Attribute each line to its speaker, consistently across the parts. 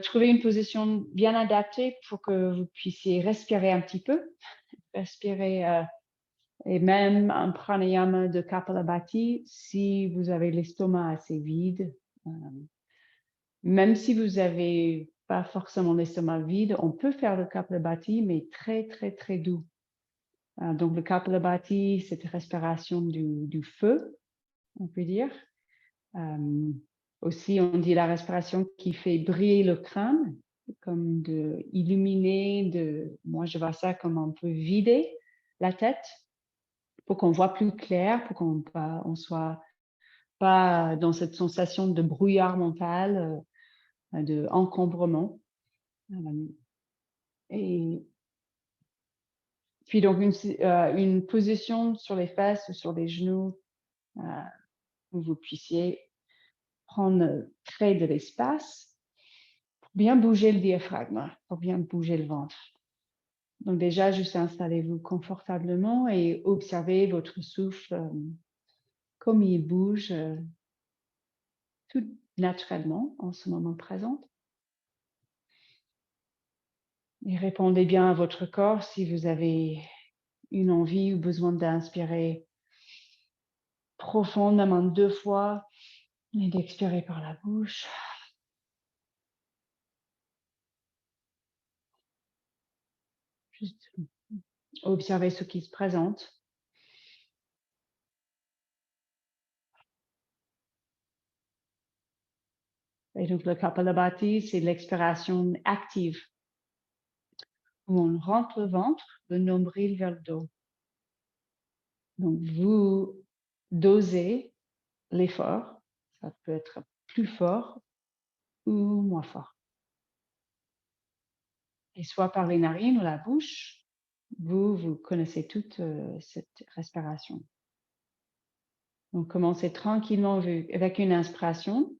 Speaker 1: Trouvez une position bien adaptée pour que vous puissiez respirer un petit peu. Respirer et même un pranayama de Kapalabhati si vous avez l'estomac assez vide. Même si vous n'avez pas forcément l'estomac vide, on peut faire le Kapalabhati, mais très, très, très doux. Donc, le Kapalabhati, c'est une respiration du feu, on peut dire. Aussi, on dit la respiration qui fait briller le crâne, comme de illuminer, moi je vois ça comme on peut vider la tête pour qu'on voit plus clair, pour qu'on ne soit pas dans cette sensation de brouillard mental, de encombrement. Et puis donc une position sur les fesses ou sur les genoux où vous puissiez prendre très de l'espace pour bien bouger le diaphragme, pour bien bouger le ventre. Donc déjà, juste installez-vous confortablement et observez votre souffle comme il bouge tout naturellement en ce moment présent. Et répondez bien à votre corps si vous avez une envie ou besoin d'inspirer profondément 2 fois et d'expirer par la bouche. Juste observez ce qui se présente. Et donc le Kapalabhati, c'est l'expiration active, où on rentre le ventre, le nombril vers le dos. Donc vous dosez l'effort, ça peut être plus fort ou moins fort. Et soit par les narines ou la bouche, vous connaissez toute cette respiration. Donc commencez tranquillement avec une inspiration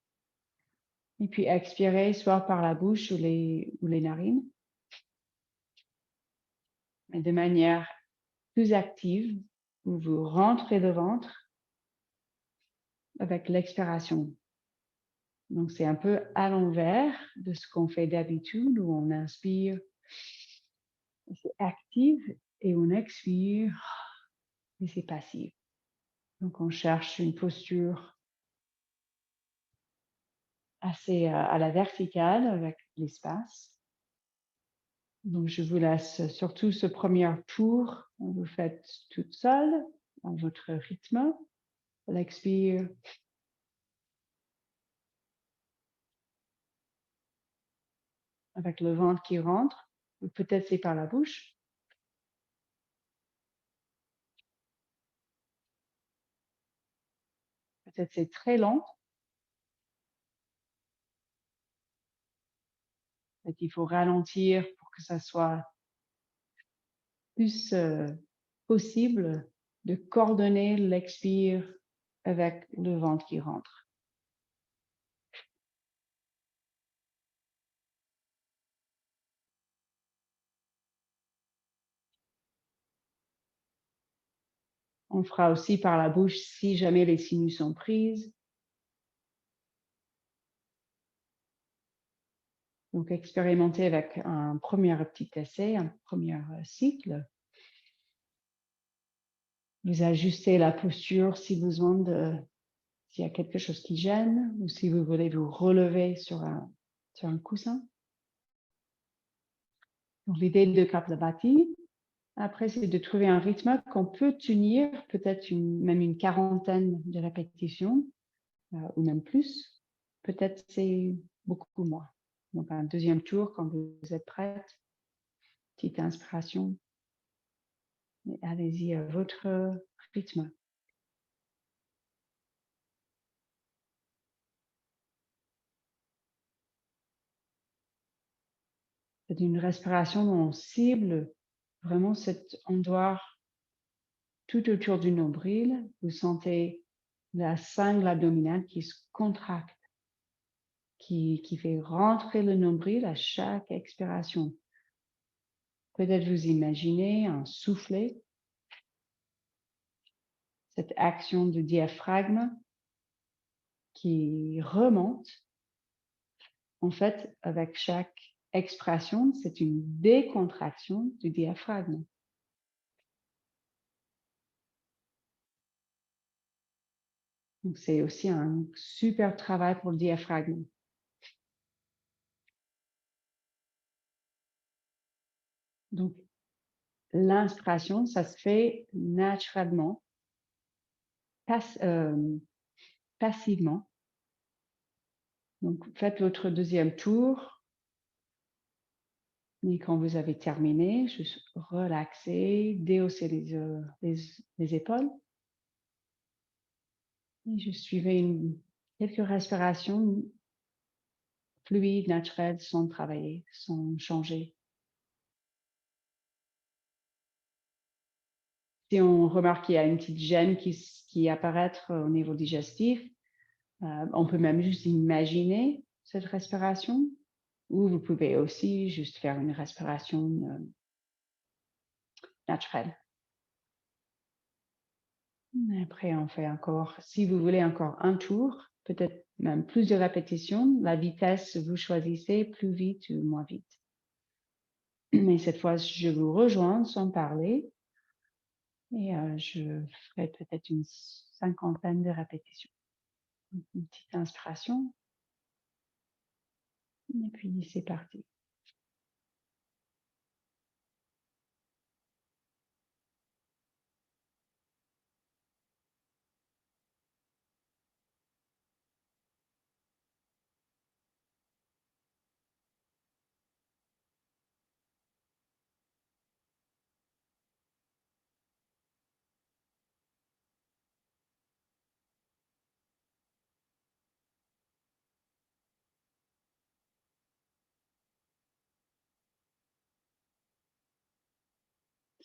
Speaker 1: et puis expirez soit par la bouche ou les narines, mais de manière plus active, où vous rentrez le ventre avec l'expiration. Donc c'est un peu à l'envers de ce qu'on fait d'habitude, où on inspire, c'est actif, et on expire, et c'est passif. Donc on cherche une posture assez à la verticale avec l'espace. Donc je vous laisse surtout ce premier tour, vous faites toute seule, à votre rythme. L'expire. Avec le ventre qui rentre, ou peut-être c'est par la bouche. Peut-être c'est très lent. Peut-être qu'il faut ralentir pour que ça soit plus possible de coordonner l'expire avec le ventre qui rentre. On fera aussi par la bouche si jamais les sinus sont prises. Donc, expérimentez avec un premier petit essai, un premier cycle. Vous ajustez la posture si besoin s'il y a quelque chose qui gêne ou si vous voulez vous relever sur un coussin. Donc, l'idée de Kapalabhati, après, c'est de trouver un rythme qu'on peut tenir, peut-être même une quarantaine de répétitions, ou même plus. Peut-être c'est beaucoup moins. Donc, un deuxième tour, quand vous êtes prête, petite inspiration. Et allez-y à votre rythme. C'est une respiration où on cible vraiment cet endroit tout autour du nombril. Vous sentez la sangle abdominale qui se contracte, qui fait rentrer le nombril à chaque expiration. Peut-être vous imaginez un soufflet, cette action du diaphragme qui remonte en fait, avec chaque expiration, c'est une décontraction du diaphragme. Donc, c'est aussi un super travail pour le diaphragme. Donc, l'inspiration, ça se fait naturellement, passivement. Donc, faites votre deuxième tour. Et quand vous avez terminé, juste relaxez, déhaussez les épaules. Et juste suivez quelques respirations fluides, naturelles, sans travailler, sans changer. Si on remarque qu'il y a une petite gêne qui apparaît au niveau digestif, on peut même juste imaginer cette respiration, ou vous pouvez aussi juste faire une respiration naturelle. Après, on fait encore, si vous voulez encore un tour, peut-être même plus de répétitions. La vitesse, vous choisissez plus vite ou moins vite. Mais cette fois, je vous rejoins sans parler et je ferai peut-être une 50aine de répétitions. Une petite inspiration. Et puis, c'est parti.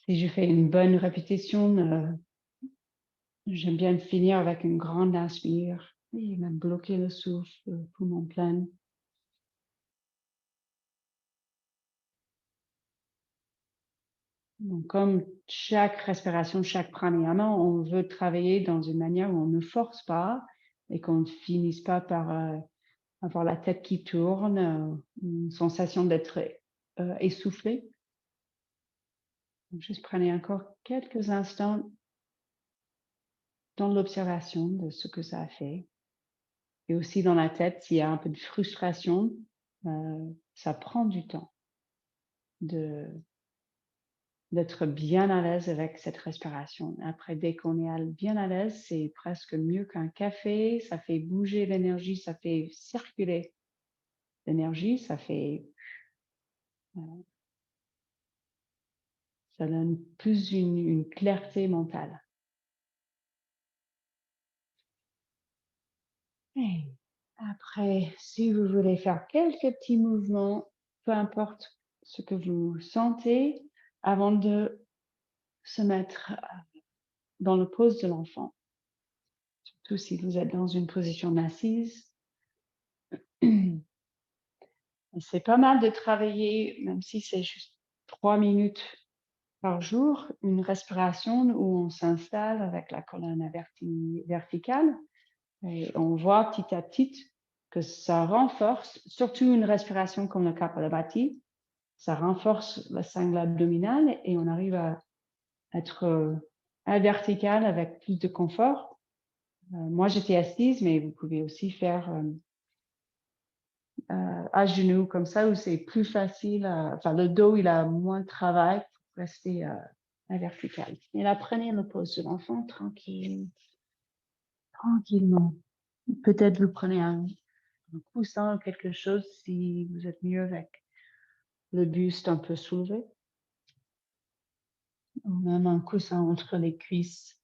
Speaker 1: Si je fais une bonne répétition, j'aime bien finir avec une grande inspire et même bloquer le souffle, poumon plein. Donc, comme chaque respiration, chaque pranayama, on veut travailler dans une manière où on ne force pas et qu'on ne finisse pas par avoir la tête qui tourne, une sensation d'être essoufflé. Donc, juste prenez encore quelques instants dans l'observation de ce que ça a fait. Et aussi dans la tête, s'il y a un peu de frustration, ça prend du temps d'être bien à l'aise avec cette respiration. Après, dès qu'on est bien à l'aise, c'est presque mieux qu'un café. Ça fait bouger l'énergie, ça fait circuler l'énergie, ça donne plus une clarté mentale. Et après, si vous voulez faire quelques petits mouvements, peu importe ce que vous sentez, avant de se mettre dans le pose de l'enfant, surtout si vous êtes dans une position assise. C'est pas mal de travailler, même si c'est juste 3 minutes par jour, une respiration où on s'installe avec la colonne verticale et on voit petit à petit que ça renforce, surtout une respiration comme le Kapalabhati, ça renforce la sangle abdominale et on arrive à être à vertical avec plus de confort. Moi, j'étais assise, mais vous pouvez aussi faire à genoux comme ça, où c'est plus facile. Enfin, le dos, il a moins de travail pour rester à vertical. Et là, prenez le pose de l'enfant tranquillement. Peut-être vous prenez un coussin ou quelque chose si vous êtes mieux avec le buste un peu soulevé. Ou même un coussin entre les cuisses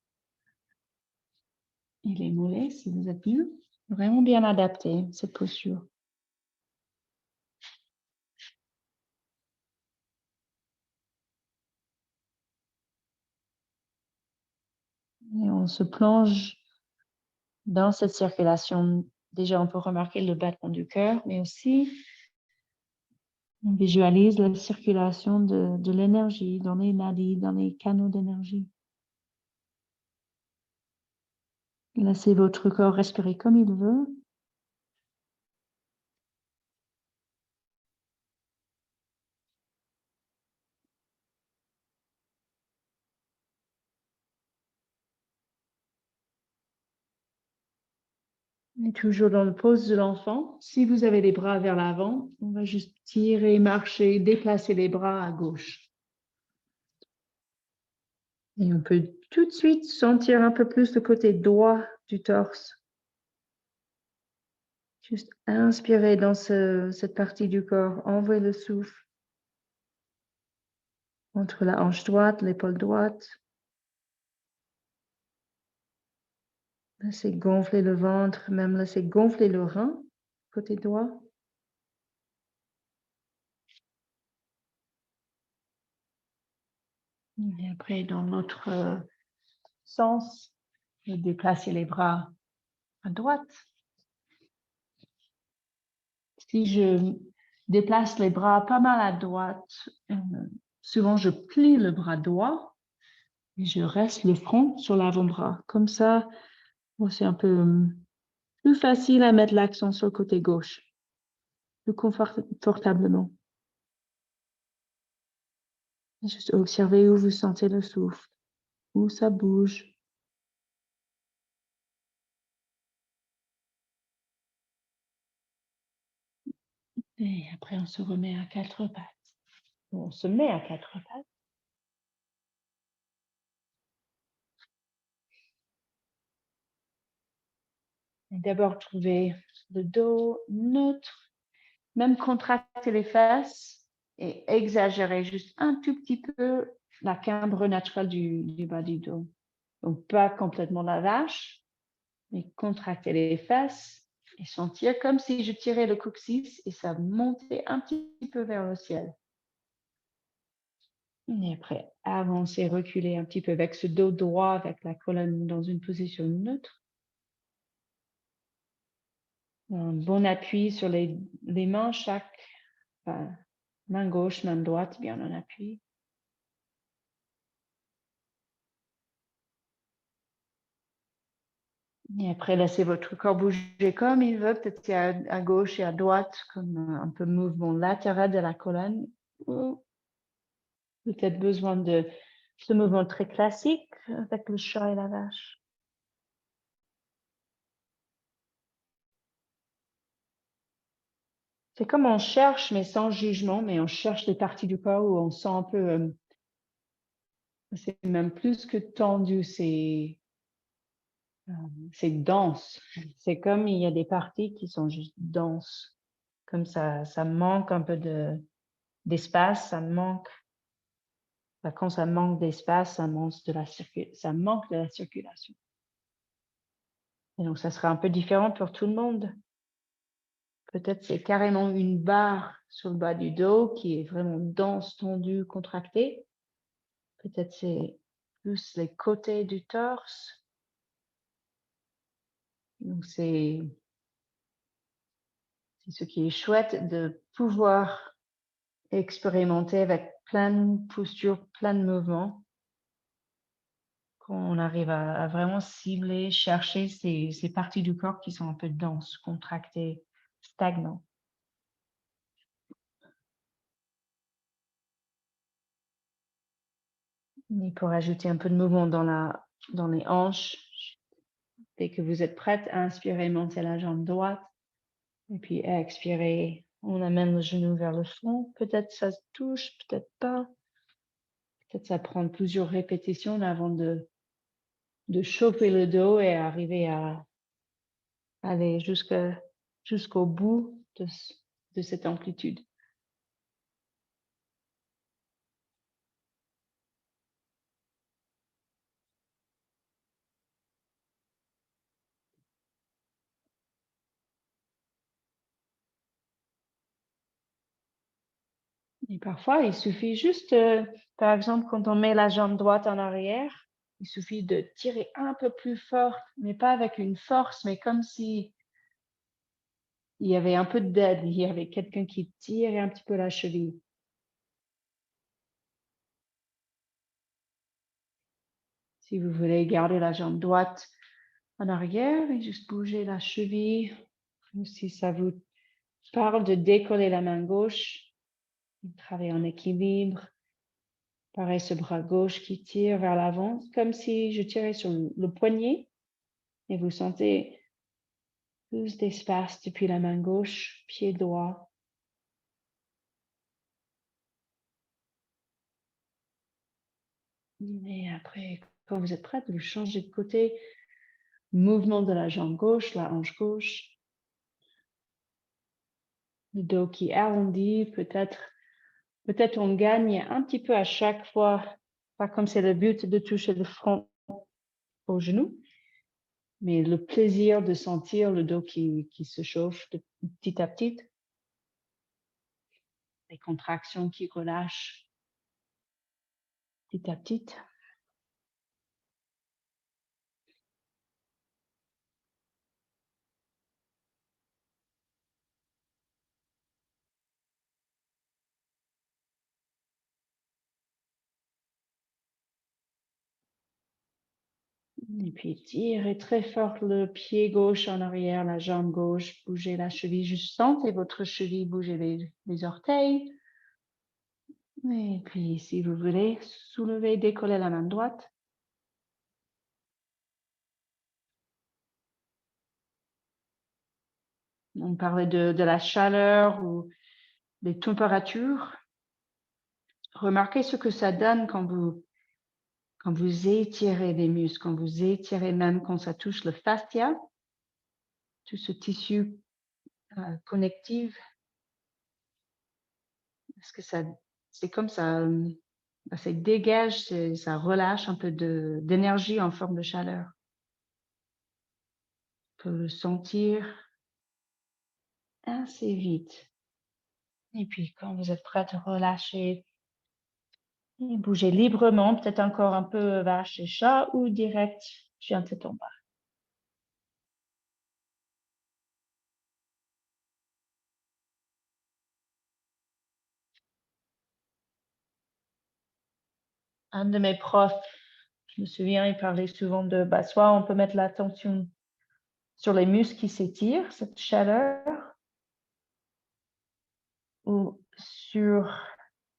Speaker 1: et les mollets si vous êtes mieux. Vraiment bien adapté, cette posture. Et on se plonge dans cette circulation. Déjà, on peut remarquer le battement du cœur, mais aussi on visualise la circulation de l'énergie dans les nadis, dans les canaux d'énergie. Laissez votre corps respirer comme il veut. Et toujours dans le pose de l'enfant. Si vous avez les bras vers l'avant, on va juste tirer, marcher, déplacer les bras à gauche. Et on peut tout de suite sentir un peu plus le côté droit du torse. Juste inspirer dans cette partie du corps. Envoyez le souffle entre la hanche droite, l'épaule droite. Laissez gonfler le ventre, même laissez gonfler le rein, côté droit. Et après, dans l'autre sens, déplacez les bras à droite. Si je déplace les bras pas mal à droite, souvent je plie le bras droit et je reste le front sur l'avant-bras. Comme ça, c'est un peu plus facile à mettre l'accent sur le côté gauche, plus confortablement. Juste observez où vous sentez le souffle, où ça bouge. Et après, on se remet à quatre pattes. On se met à quatre pattes. Et d'abord, trouvez le dos neutre. Même contracter les fesses et exagérer juste un tout petit peu la cambre naturelle du bas du dos. Donc, pas complètement la vache, mais contracter les fesses et sentir comme si je tirais le coccyx et ça montait un petit peu vers le ciel. Et après, avancer, reculer un petit peu avec ce dos droit, avec la colonne dans une position neutre. Un bon appui sur les mains, main gauche, main droite, bien en appui. Et après, laissez votre corps bouger comme il veut, peut-être à gauche et à droite, comme un peu mouvement latéral de la colonne. Ou peut-être besoin de ce mouvement très classique avec le chat et la vache. C'est comme on cherche, mais sans jugement, mais on cherche les parties du corps où on sent un peu, c'est même plus que tendu, c'est dense. C'est comme il y a des parties qui sont juste denses. Comme ça manque un peu d'espace, ça manque. Quand ça manque d'espace, ça manque de la circulation. Et donc, ça sera un peu différent pour tout le monde. Peut-être c'est carrément une barre sur le bas du dos qui est vraiment dense, tendue, contractée. Peut-être c'est plus les côtés du torse. Donc, c'est ce qui est chouette de pouvoir expérimenter avec plein de postures, plein de mouvements. Quand on arrive à vraiment cibler, chercher ces parties du corps qui sont un peu denses, contractées, stagnantes. Et pour ajouter un peu de mouvement dans les hanches, dès que vous êtes prête, inspirez, montez la jambe droite. Et puis expirez, on amène le genou vers le fond. Peut-être ça se touche, peut-être pas. Peut-être ça prend plusieurs répétitions avant de chauffer le dos et arriver à aller jusqu'au bout de cette amplitude. Et parfois, il suffit juste, par exemple, quand on met la jambe droite en arrière, il suffit de tirer un peu plus fort, mais pas avec une force, mais comme si il y avait un peu d'aide, il y avait quelqu'un qui tirait un petit peu la cheville. Si vous voulez garder la jambe droite en arrière et juste bouger la cheville, ou si ça vous parle de décoller la main gauche, travailler en équilibre. Pareil, ce bras gauche qui tire vers l'avant, comme si je tirais sur le poignet et vous sentez Plus d'espace depuis la main gauche, pied droit. Et après, quand vous êtes prête, vous changez de côté. Mouvement de la jambe gauche, la hanche gauche. Le dos qui arrondit, peut-être on gagne un petit peu à chaque fois, pas comme c'est le but de toucher le front au genou, mais le plaisir de sentir le dos qui se chauffe de petit à petit, les contractions qui relâchent petit à petit. Et puis tirez très fort le pied gauche en arrière, la jambe gauche, bougez la cheville, juste sentez votre cheville bouger les orteils. Et puis si vous voulez, soulevez, décollez la main droite. On parlait de la chaleur ou des températures. Remarquez ce que ça donne quand vous étirez les muscles, quand vous étirez même quand ça touche le fascia, tout ce tissu connectif. Parce que c'est comme ça, ça dégage, ça relâche un peu d'énergie en forme de chaleur. On peut le sentir assez vite. Et puis, quand vous êtes prête, relâchez et bougez librement, peut-être encore un peu vache et chat ou direct chien tête en bas. Un de mes profs, je me souviens, il parlait souvent de soit on peut mettre l'attention sur les muscles qui s'étirent, cette chaleur, ou sur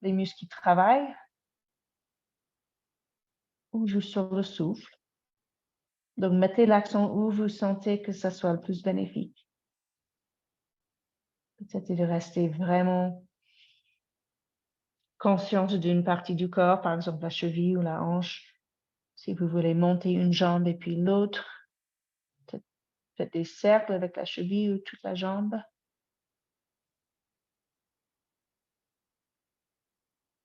Speaker 1: les muscles qui travaillent, ou juste sur le souffle. Donc, mettez l'accent où vous sentez que ça soit le plus bénéfique. Peut-être de rester vraiment consciente d'une partie du corps, par exemple la cheville ou la hanche. Si vous voulez monter une jambe et puis l'autre, peut-être faites des cercles avec la cheville ou toute la jambe.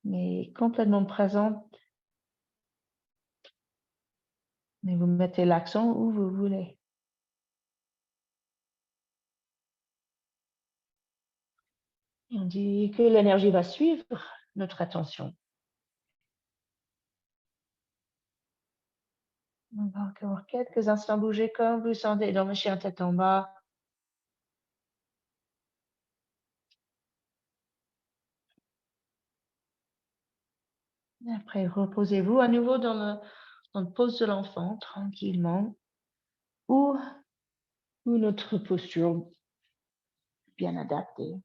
Speaker 1: Mais complètement présente. Mais vous mettez l'accent où vous voulez. Et on dit que l'énergie va suivre notre attention. On va encore quelques instants bouger comme vous sentez dans le chien tête en bas. Et après, reposez-vous à nouveau dans le pose de l'enfant, tranquillement, ou notre posture bien adaptée.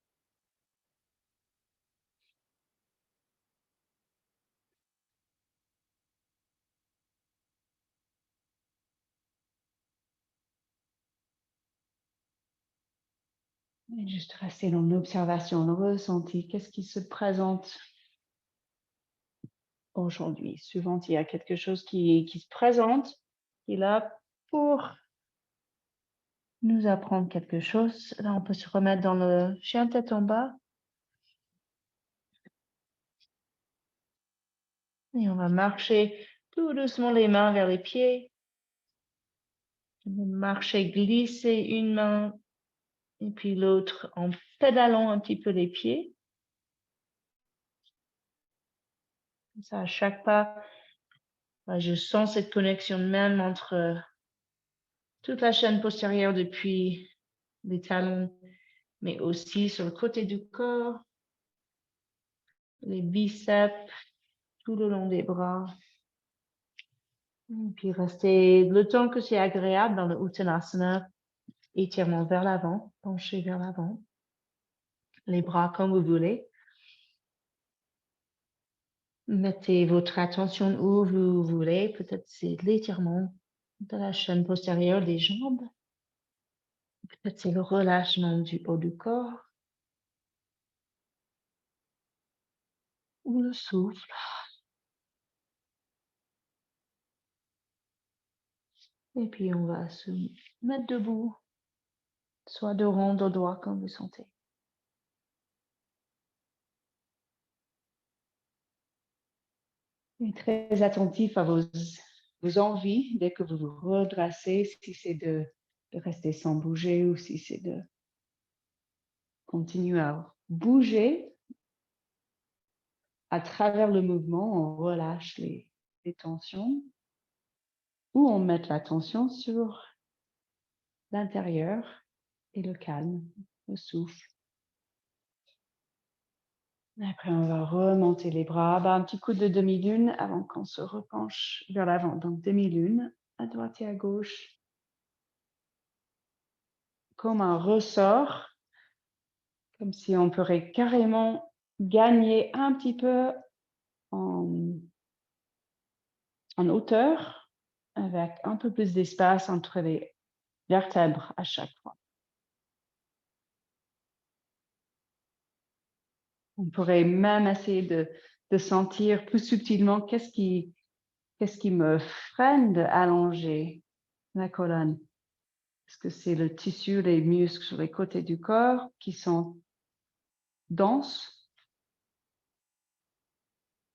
Speaker 1: Et juste rester dans l'observation, le ressenti. Qu'est-ce qui se présente aujourd'hui? Souvent, il y a quelque chose qui se présente, qui est là pour nous apprendre quelque chose. Là, on peut se remettre dans le chien tête en bas. Et on va marcher tout doucement les mains vers les pieds. Marcher, glisser une main et puis l'autre en pédalant un petit peu les pieds. Comme ça, à chaque pas, je sens cette connexion même entre toute la chaîne postérieure depuis les talons, mais aussi sur le côté du corps, les biceps, tout le long des bras. Et puis rester le temps que c'est agréable dans le Uttanasana, étirement vers l'avant, penché vers l'avant, les bras comme vous voulez. Mettez votre attention où vous voulez, peut-être c'est l'étirement de la chaîne postérieure des jambes.
Speaker 2: Peut-être c'est le relâchement du haut du corps ou le souffle. Et puis on va se mettre debout, soit de rond, dos droit, comme vous sentez.
Speaker 1: Et très attentif à vos envies dès que vous vous redressez, si c'est de rester sans bouger ou si c'est de continuer à bouger. À travers le mouvement, on relâche les tensions ou on met l'attention sur l'intérieur et le calme, le souffle. Après, on va remonter les bras, un petit coup de demi-lune avant qu'on se repenche vers l'avant. Donc, demi-lune à droite et à gauche, comme un ressort, comme si on pourrait carrément gagner un petit peu en hauteur, avec un peu plus d'espace entre les vertèbres à chaque fois. On pourrait même essayer de sentir plus subtilement qu'est-ce qui me freine d'allonger la colonne. Est-ce que c'est le tissu, les muscles sur les côtés du corps qui sont denses?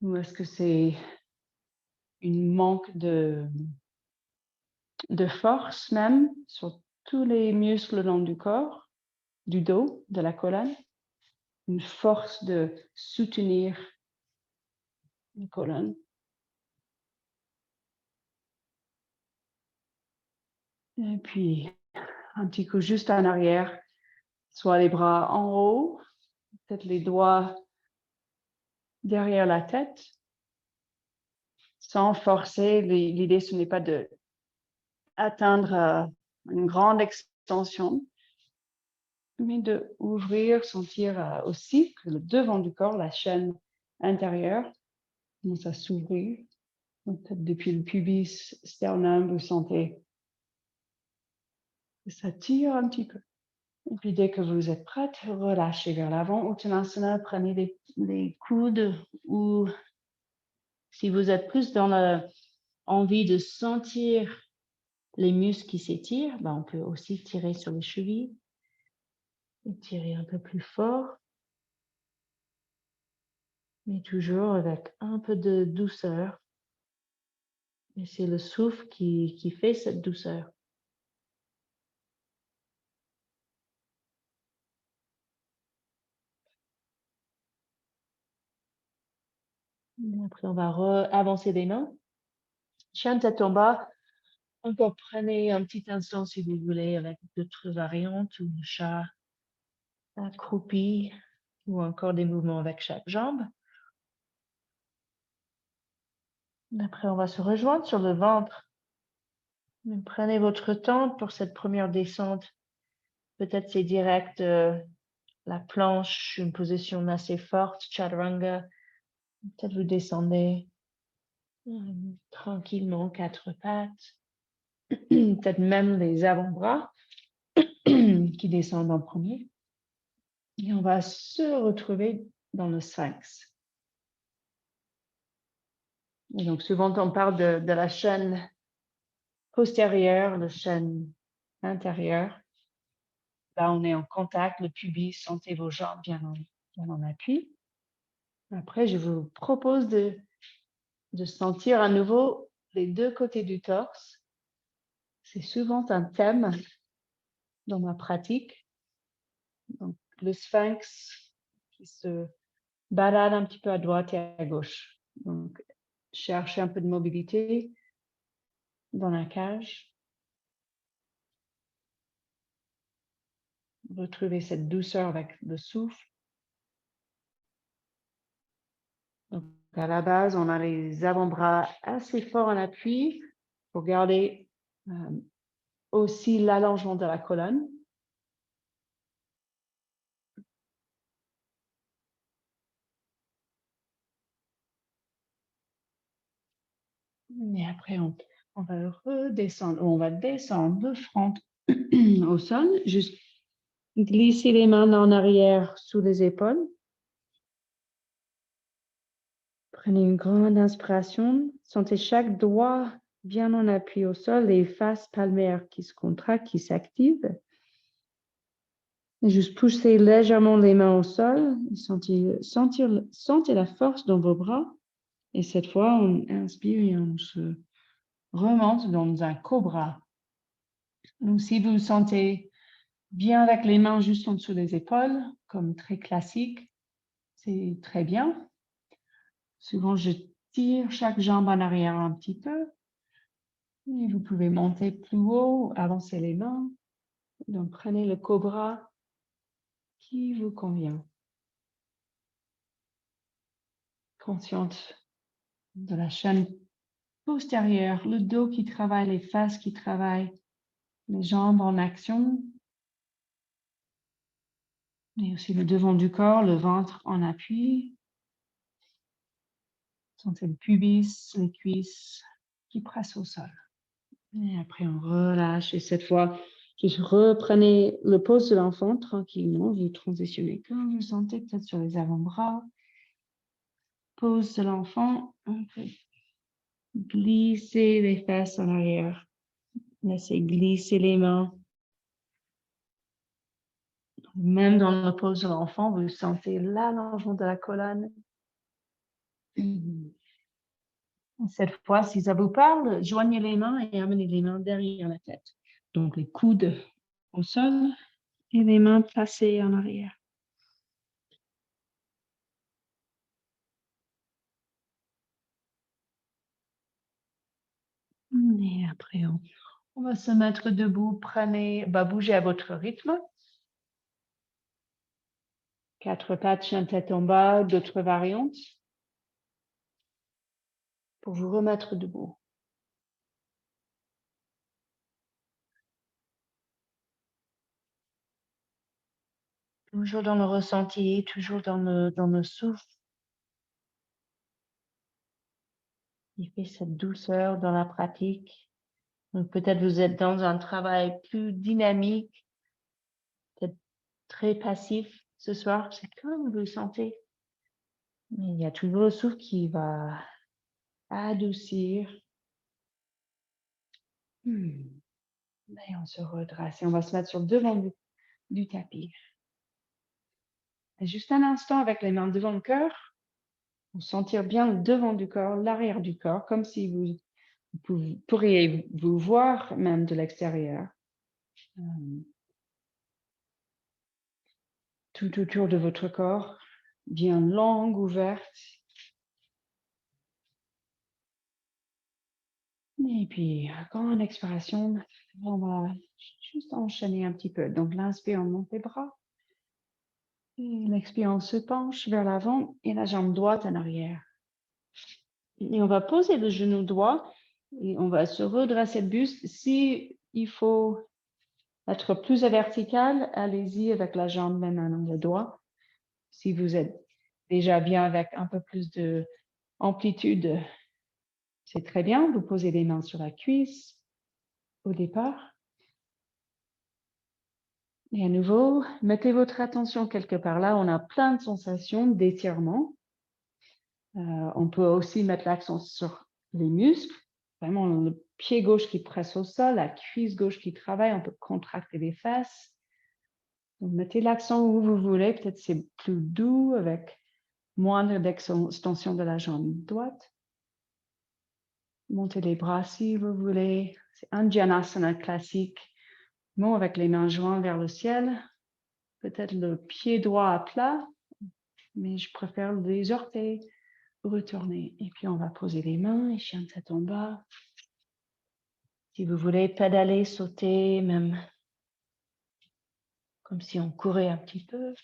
Speaker 1: Ou est-ce que c'est une manque de force même sur tous les muscles le long du corps, du dos, de la colonne? Une force de soutenir la colonne. Et puis, un petit coup juste en arrière, soit les bras en haut, peut-être les doigts derrière la tête, sans forcer. L'idée, ce n'est pas d'atteindre une grande extension, mais d'ouvrir, sentir aussi que le devant du corps, la chaîne intérieure, commence à s'ouvrir. Donc, peut-être depuis le pubis, sternum, vous sentez que ça tire un petit peu. Et puis, dès que vous êtes prête, relâchez vers l'avant. Uttanasana, prenez les coudes ou si vous êtes plus dans l'envie de sentir les muscles qui s'étirent, on peut aussi tirer sur les chevilles et tirer un peu plus fort, mais toujours avec un peu de douceur. Et c'est le souffle qui fait cette douceur. Et après, on va avancer les mains. Chien tête en bas. Encore prenez un petit instant si vous voulez avec d'autres variantes ou le chat accroupi ou encore des mouvements avec chaque jambe. Après, on va se rejoindre sur le ventre. Prenez votre temps pour cette première descente. Peut-être c'est direct la planche, une position assez forte, chaturanga. Peut-être vous descendez tranquillement, quatre pattes. Peut-être même les avant-bras qui descendent en premier. Et on va se retrouver dans le sphinx. Et donc, souvent, on parle de la chaîne postérieure, la chaîne intérieure. Là, on est en contact, le pubis, sentez vos jambes bien en appui. Après, je vous propose de sentir à nouveau les deux côtés du torse. C'est souvent un thème dans ma pratique. Donc, le sphinx qui se balade un petit peu à droite et à gauche. Donc, cherchez un peu de mobilité dans la cage. Retrouvez cette douceur avec le souffle. Donc, à la base, on a les avant-bras assez forts en appui pour garder aussi l'allongement de la colonne. Et après, on va redescendre, on va descendre le front au sol. Juste glissez les mains en arrière sous les épaules. Prenez une grande inspiration. Sentez chaque doigt bien en appui au sol, les faces palmaires qui se contractent, qui s'activent. Et juste poussez légèrement les mains au sol. Sentez la force dans vos bras. Et cette fois, on inspire et on se remonte dans un cobra. Donc, si vous vous sentez bien avec les mains juste en dessous des épaules, comme très classique, c'est très bien. Souvent, je tire chaque jambe en arrière un petit peu. Et vous pouvez monter plus haut, avancer les mains. Donc, prenez le cobra qui vous convient. Consciente de la chaîne postérieure, le dos qui travaille, les faces qui travaillent, les jambes en action. Et aussi le devant du corps, le ventre en appui. Sentez le pubis, les cuisses qui pressent au sol. Et après, on relâche. Et cette fois, juste reprenez le pose de l'enfant tranquillement. Vous transitionnez comme vous sentez, peut-être sur les avant-bras. Pose de l'enfant. Glissez les fesses en arrière. Laissez glisser les mains. Même dans le pose de l'enfant, vous sentez l'allongement de la colonne. Cette fois, si ça vous parle, joignez les mains et amenez les mains derrière la tête. Donc, les coudes au sol et les mains placées en arrière. Et après, on va se mettre debout. Bougez à votre rythme. 4 pattes, chien tête en bas, d'autres variantes. Pour vous remettre debout. Toujours dans le ressenti, toujours dans le souffle. Il fait cette douceur dans la pratique. Donc peut-être vous êtes dans un travail plus dynamique, peut-être très passif ce soir, c'est comme vous le sentez. Mais il y a toujours le souffle qui va adoucir. Et on se redresse et on va se mettre sur le devant du tapis. Et juste un instant avec les mains devant le cœur, pour sentir bien le devant du corps, l'arrière du corps, comme si vous pourriez vous voir même de l'extérieur. Tout autour de votre corps, bien longue, ouverte. Et puis, grande expiration, on va juste enchaîner un petit peu. Donc, l'inspire, on monte les bras. Et l'expire, on se penche vers l'avant et la jambe droite en arrière. Et on va poser le genou droit et on va se redresser le buste. Si il faut être plus vertical, allez-y avec la jambe même en angle droit. Si vous êtes déjà bien avec un peu plus d'amplitude, c'est très bien. Vous posez les mains sur la cuisse au départ. Et à nouveau, mettez votre attention quelque part là. On a plein de sensations d'étirement. On peut aussi mettre l'accent sur les muscles. Vraiment, le pied gauche qui presse au sol, la cuisse gauche qui travaille. On peut contracter les fesses. Donc, mettez l'accent où vous voulez. Peut-être c'est plus doux avec moindre d'extension de la jambe droite. Montez les bras si vous voulez. C'est un Dhanasana classique. Bon, avec les mains jointes vers le ciel. Peut-être le pied droit à plat, mais je préfère les orteils retourner. Et puis, on va poser les mains et chien de tête en bas. Si vous voulez pédaler, sauter, même comme si on courait un petit peu.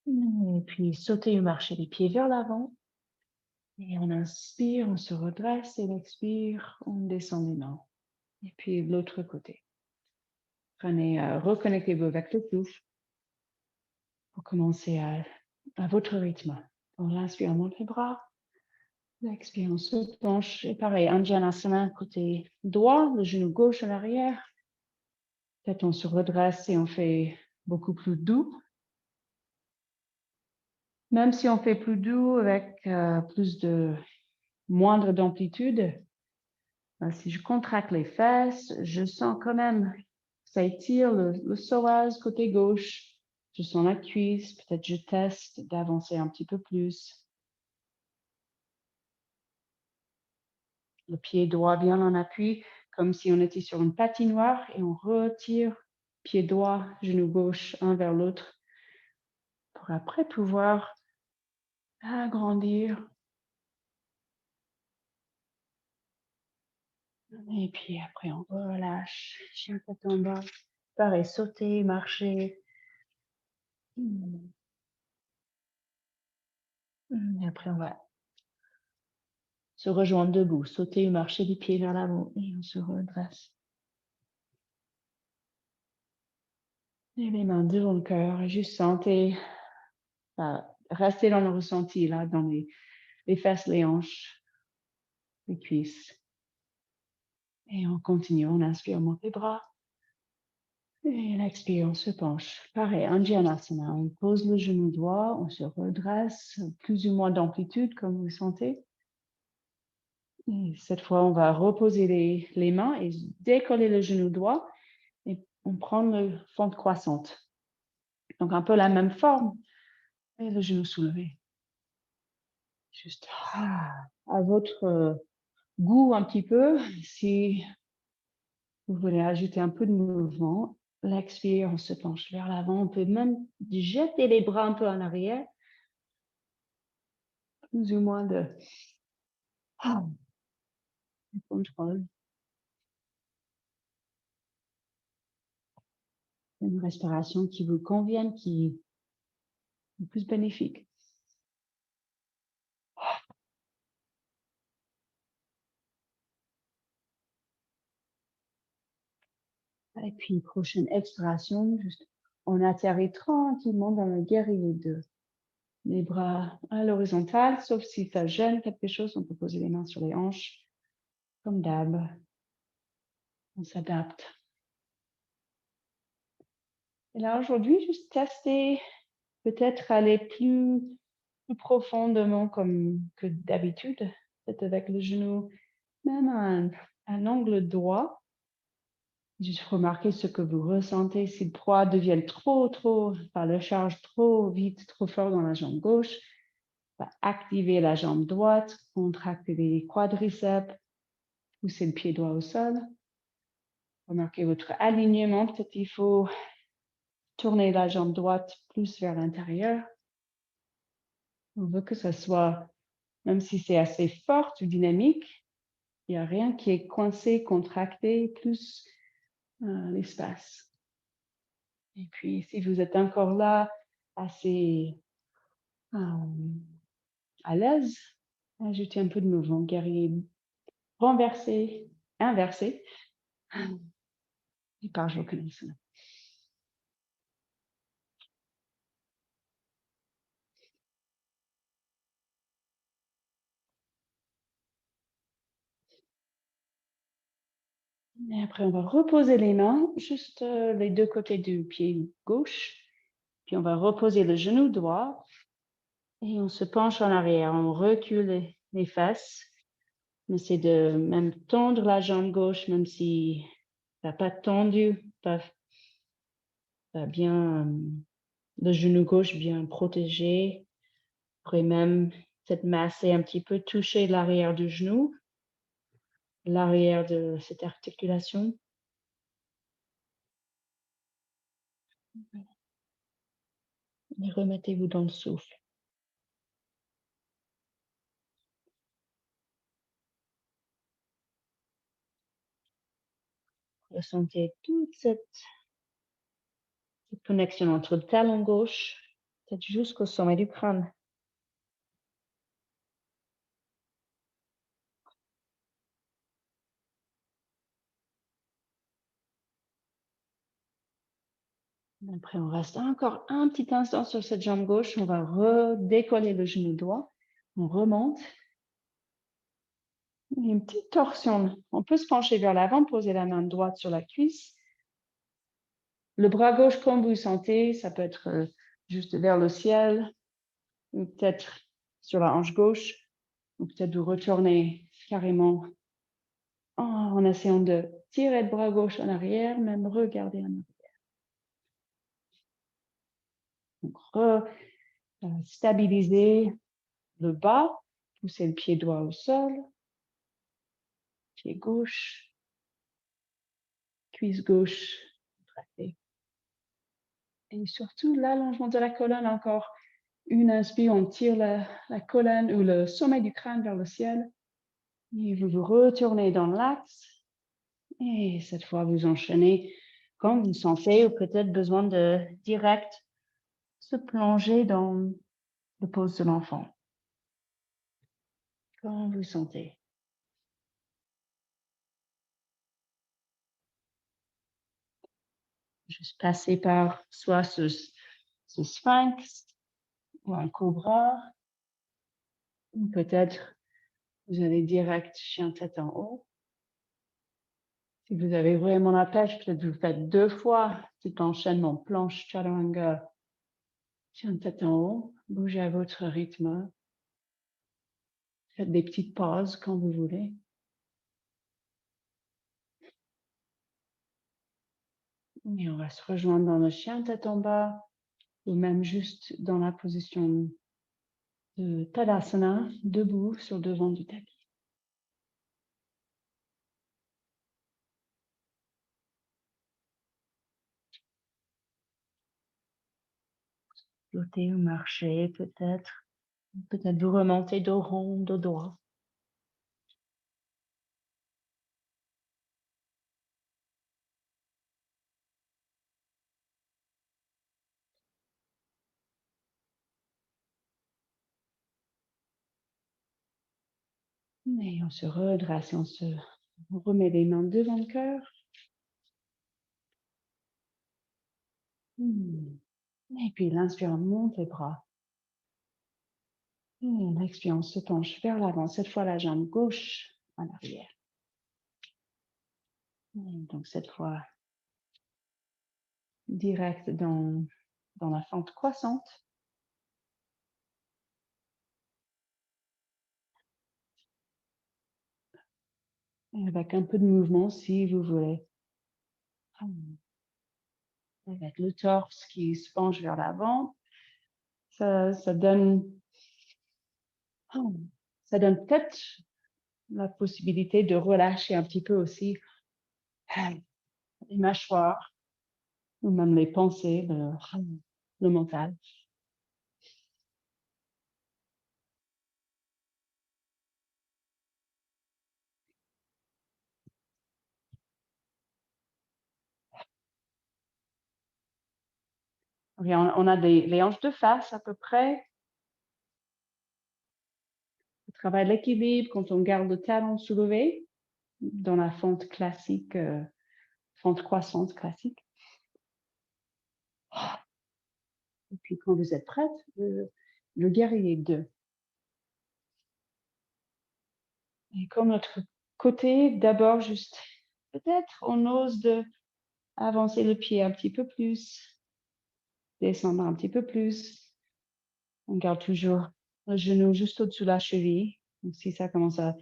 Speaker 1: Et puis, sauter ou marcher les pieds vers l'avant. Et on inspire, on se redresse et on expire, on descend les mains. Et puis, de l'autre côté. Reconnectez-vous avec le souffle pour commencer à votre rythme. On inspire, on monte les bras. L'expire, on se penche. Et pareil, Anjanasana, côté droit, le genou gauche en arrière. Peut-être on se redresse et on fait beaucoup plus doux. Même si on fait plus doux avec moindre d'amplitude, si je contracte les fesses, je sens quand même ça étire le psoas côté gauche. Je sens la cuisse, peut-être je teste d'avancer un petit peu plus. Le pied droit vient en appui, comme si on était sur une patinoire et on retire pied droit, genou gauche, un vers l'autre, pour après pouvoir agrandir. Et puis après, on relâche. Chien tête en bas. Pareil, sauter, marcher. Et après, on va se rejoindre debout, sauter ou marcher du pied vers l'avant et on se redresse. Et les mains devant le cœur, et juste sentez, restez dans le ressenti, là, dans les fesses, les hanches, les cuisses. Et on continue, on inspire, on monte les bras. Et on expire, on se penche. Pareil, Anjanasana, on pose le genou droit, on se redresse, plus ou moins d'amplitude, comme vous sentez. Et cette fois, on va reposer les mains et décoller le genou droit et on prend le fente croissante. Donc, un peu la même forme, et le genou soulevé. Juste à votre goût un petit peu. Si vous voulez ajouter un peu de mouvement, l'expire, on se penche vers l'avant. On peut même jeter les bras un peu en arrière. Plus ou moins de contrôle. Une respiration qui vous convienne, qui est plus bénéfique. Et puis, prochaine expiration, juste, on atterrit tranquillement dans le guerrier 2. Les bras à l'horizontale, sauf si ça gêne quelque chose, on peut poser les mains sur les hanches, comme d'hab. On s'adapte. Et là, aujourd'hui, juste tester, peut-être aller plus profondément que d'habitude, peut-être avec le genou, même à un angle droit. Juste remarquer ce que vous ressentez. Si le poids devient la charge trop vite, trop fort dans la jambe gauche, activer la jambe droite, contracter les quadriceps, pousser le pied droit au sol. Remarquez votre alignement. Peut-être il faut tourner la jambe droite plus vers l'intérieur. On veut que ça soit, même si c'est assez fort ou dynamique, il n'y a rien qui est coincé, contracté, plus l'espace. Et puis, si vous êtes encore là, assez à l'aise, ajoutez un peu de mouvement guerrier renversé, inversé, et par Jokasana. Et après, on va reposer les mains, juste les deux côtés du pied gauche. Puis, on va reposer le genou droit et on se penche en arrière. On recule les fesses. On essaie de même tendre la jambe gauche, même si ça n'a pas tendu, pas bien, le genou gauche bien protégé. Vous pourrez même peut-être masser un petit peu, toucher l'arrière du genou, l'arrière de cette articulation. Et remettez-vous dans le souffle. Ressentez toute cette connexion entre le talon gauche, peut-être jusqu'au sommet du crâne. Après, on reste encore un petit instant sur cette jambe gauche. On va redécoller le genou droit. On remonte. Une petite torsion. On peut se pencher vers l'avant, poser la main droite sur la cuisse. Le bras gauche, comme vous sentez, ça peut être juste vers le ciel, ou peut-être sur la hanche gauche, ou peut-être vous retournez carrément en essayant de tirer le bras gauche en arrière, même regarder en arrière. Donc, stabiliser le bas, pousser le pied droit au sol, pied gauche, cuisse gauche, tracée. Et surtout l'allongement de la colonne encore. Une inspire, on tire la colonne ou le sommet du crâne vers le ciel. Et vous vous retournez dans l'axe. Et cette fois, vous enchaînez quand vous sentez ou peut-être besoin de direct se plonger dans le pose de l'enfant. Quand vous sentez. Juste passer par soit ce sphinx ou un cobra, ou peut-être vous allez direct chien tête en haut. Si vous avez vraiment la pêche, peut-être vous faites 2 fois cet enchaînement planche chaturanga, chien tête en haut, bougez à votre rythme. Faites des petites pauses quand vous voulez. Et on va se rejoindre dans le chien tête en bas, ou même juste dans la position de Tadasana, debout sur le devant du tapis. Flotter ou marcher peut-être. Peut-être vous remontez dos rond, dos droit. Et on se redresse, on se remet les mains devant le cœur. Et puis l'inspire, on monte les bras. Et l'expire, on se penche vers l'avant. Cette fois, la jambe gauche en arrière. Et donc cette fois, direct dans la fente croissante. Et avec un peu de mouvement, si vous voulez. Avec le torse qui se penche vers l'avant, ça donne peut-être la possibilité de relâcher un petit peu aussi les mâchoires ou même les pensées, le mental. Et on a les hanches de face à peu près. On travaille l'équilibre quand on garde le talon soulevé dans la fente classique, fente croissante classique. Et puis quand vous êtes prête, le guerrier 2. Et comme notre côté, d'abord juste, peut-être on ose de avancer le pied un petit peu plus, descendre un petit peu plus. On garde toujours le genou juste au-dessus de la cheville. Donc, si ça commence à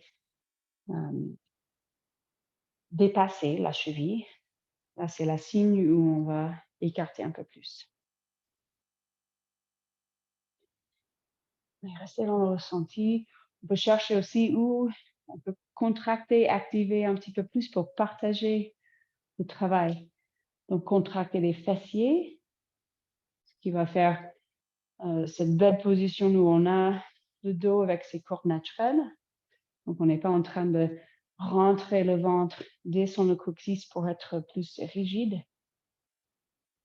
Speaker 1: dépasser la cheville, là c'est la signe où on va écarter un peu plus. Et restez dans le ressenti. On peut chercher aussi où on peut contracter, activer un petit peu plus pour partager le travail. Donc, contracter les fessiers, ce qui va faire cette belle position où on a le dos avec ses cordes naturelles. Donc, on n'est pas en train de rentrer le ventre, descendre le coccyx pour être plus rigide.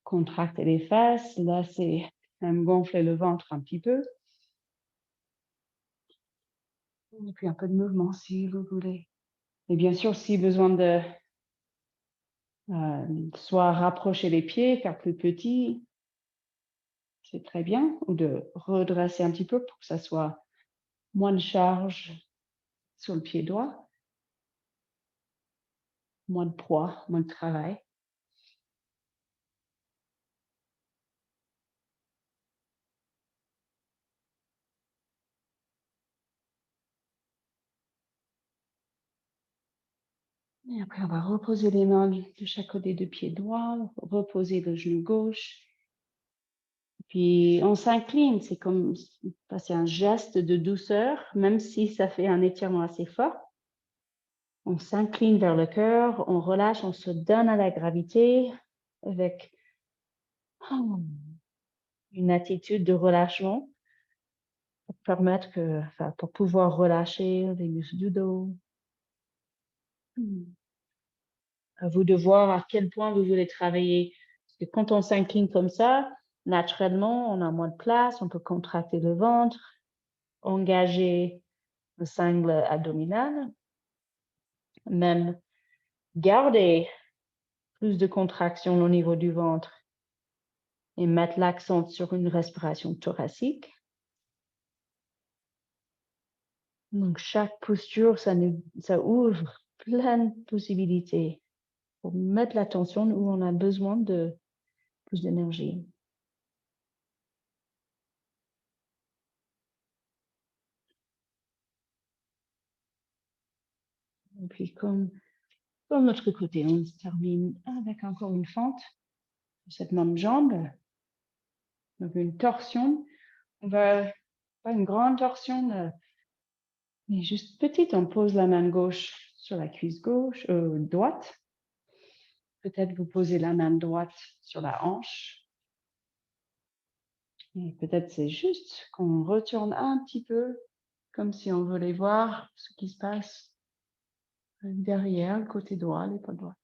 Speaker 1: Contracter les fesses, là, c'est même gonfler le ventre un petit peu. Et puis un peu de mouvement si vous voulez. Et bien sûr, si besoin de soit rapprocher les pieds, faire plus petit, c'est très bien, ou de redresser un petit peu pour que ça soit moins de charge sur le pied droit. moins de poids, moins de travail. Et après, on va reposer les mains de chaque côté du pied droit, reposer le genou gauche. Puis on s'incline, c'est comme passer un geste de douceur, même si ça fait un étirement assez fort. On s'incline vers le cœur, on relâche, on se donne à la gravité avec une attitude de relâchement pour permettre pour pouvoir relâcher les muscles du dos. À vous de voir à quel point vous voulez travailler. Parce que quand on s'incline comme ça, naturellement, on a moins de place, on peut contracter le ventre, engager le sangle abdominal, même garder plus de contraction au niveau du ventre et mettre l'accent sur une respiration thoracique. Donc, chaque posture, ça ouvre plein de possibilités pour mettre l'attention où on a besoin de plus d'énergie. Et puis, comme de l'autre côté, on se termine avec encore une fente sur cette même jambe. Donc, une torsion. On va pas une grande torsion, mais juste petite. On pose la main gauche sur la cuisse gauche, droite. Peut-être vous posez la main droite sur la hanche. Et peut-être c'est juste qu'on retourne un petit peu, comme si on voulait voir ce qui se passe derrière le côté droit, l'épaule droite.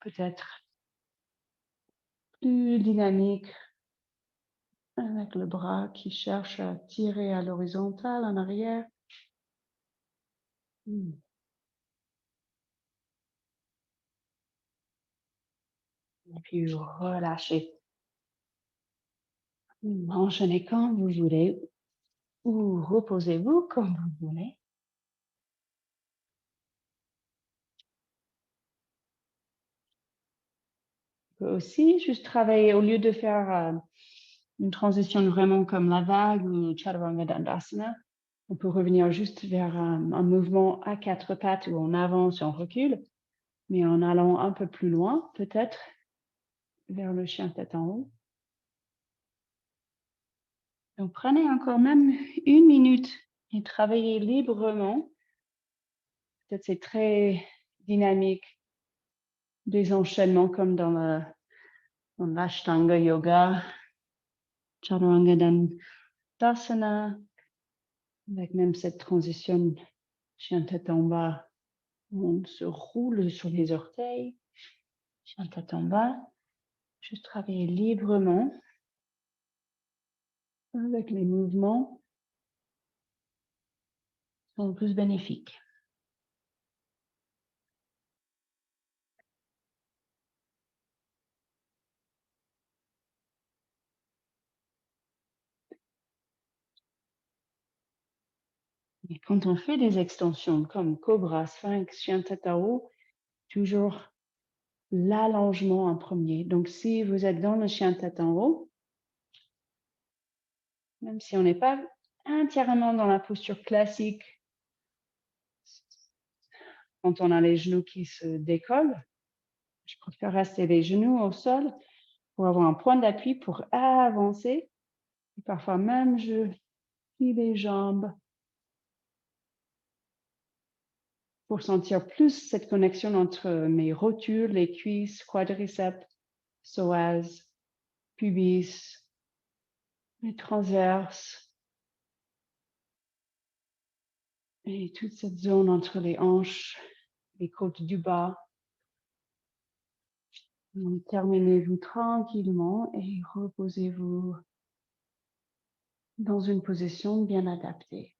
Speaker 1: Peut-être plus dynamique avec le bras qui cherche à tirer à l'horizontale en arrière. Et puis relâchez. Enchaînez quand vous voulez ou reposez-vous comme vous voulez. Vous pouvez aussi juste travailler, au lieu de faire une transition vraiment comme la vague ou Chaturanga Dandasana, on peut revenir juste vers un mouvement à quatre pattes où on avance et on recule, mais en allant un peu plus loin, peut-être, vers le chien tête en haut. Donc, prenez encore même 1 minute et travaillez librement. Peut-être c'est très dynamique, des enchaînements comme dans l'Ashtanga Yoga, Chaturanga Dandasana, avec même cette transition chien tête en bas, où on se roule sur les orteils, chien tête en bas, juste travailler librement avec les mouvements qui sont le plus bénéfiques. Et quand on fait des extensions comme Cobra, Sphinx, chien tête en haut, toujours l'allongement en premier. Donc, si vous êtes dans le chien tête en haut, même si on n'est pas entièrement dans la posture classique, quand on a les genoux qui se décollent, je préfère rester les genoux au sol pour avoir un point d'appui pour avancer. Et parfois même, je plie les jambes pour sentir plus cette connexion entre mes rotules, les cuisses, quadriceps, psoas, pubis, les transverses et toute cette zone entre les hanches, les côtes du bas. Donc, terminez-vous tranquillement et reposez-vous dans une position bien adaptée.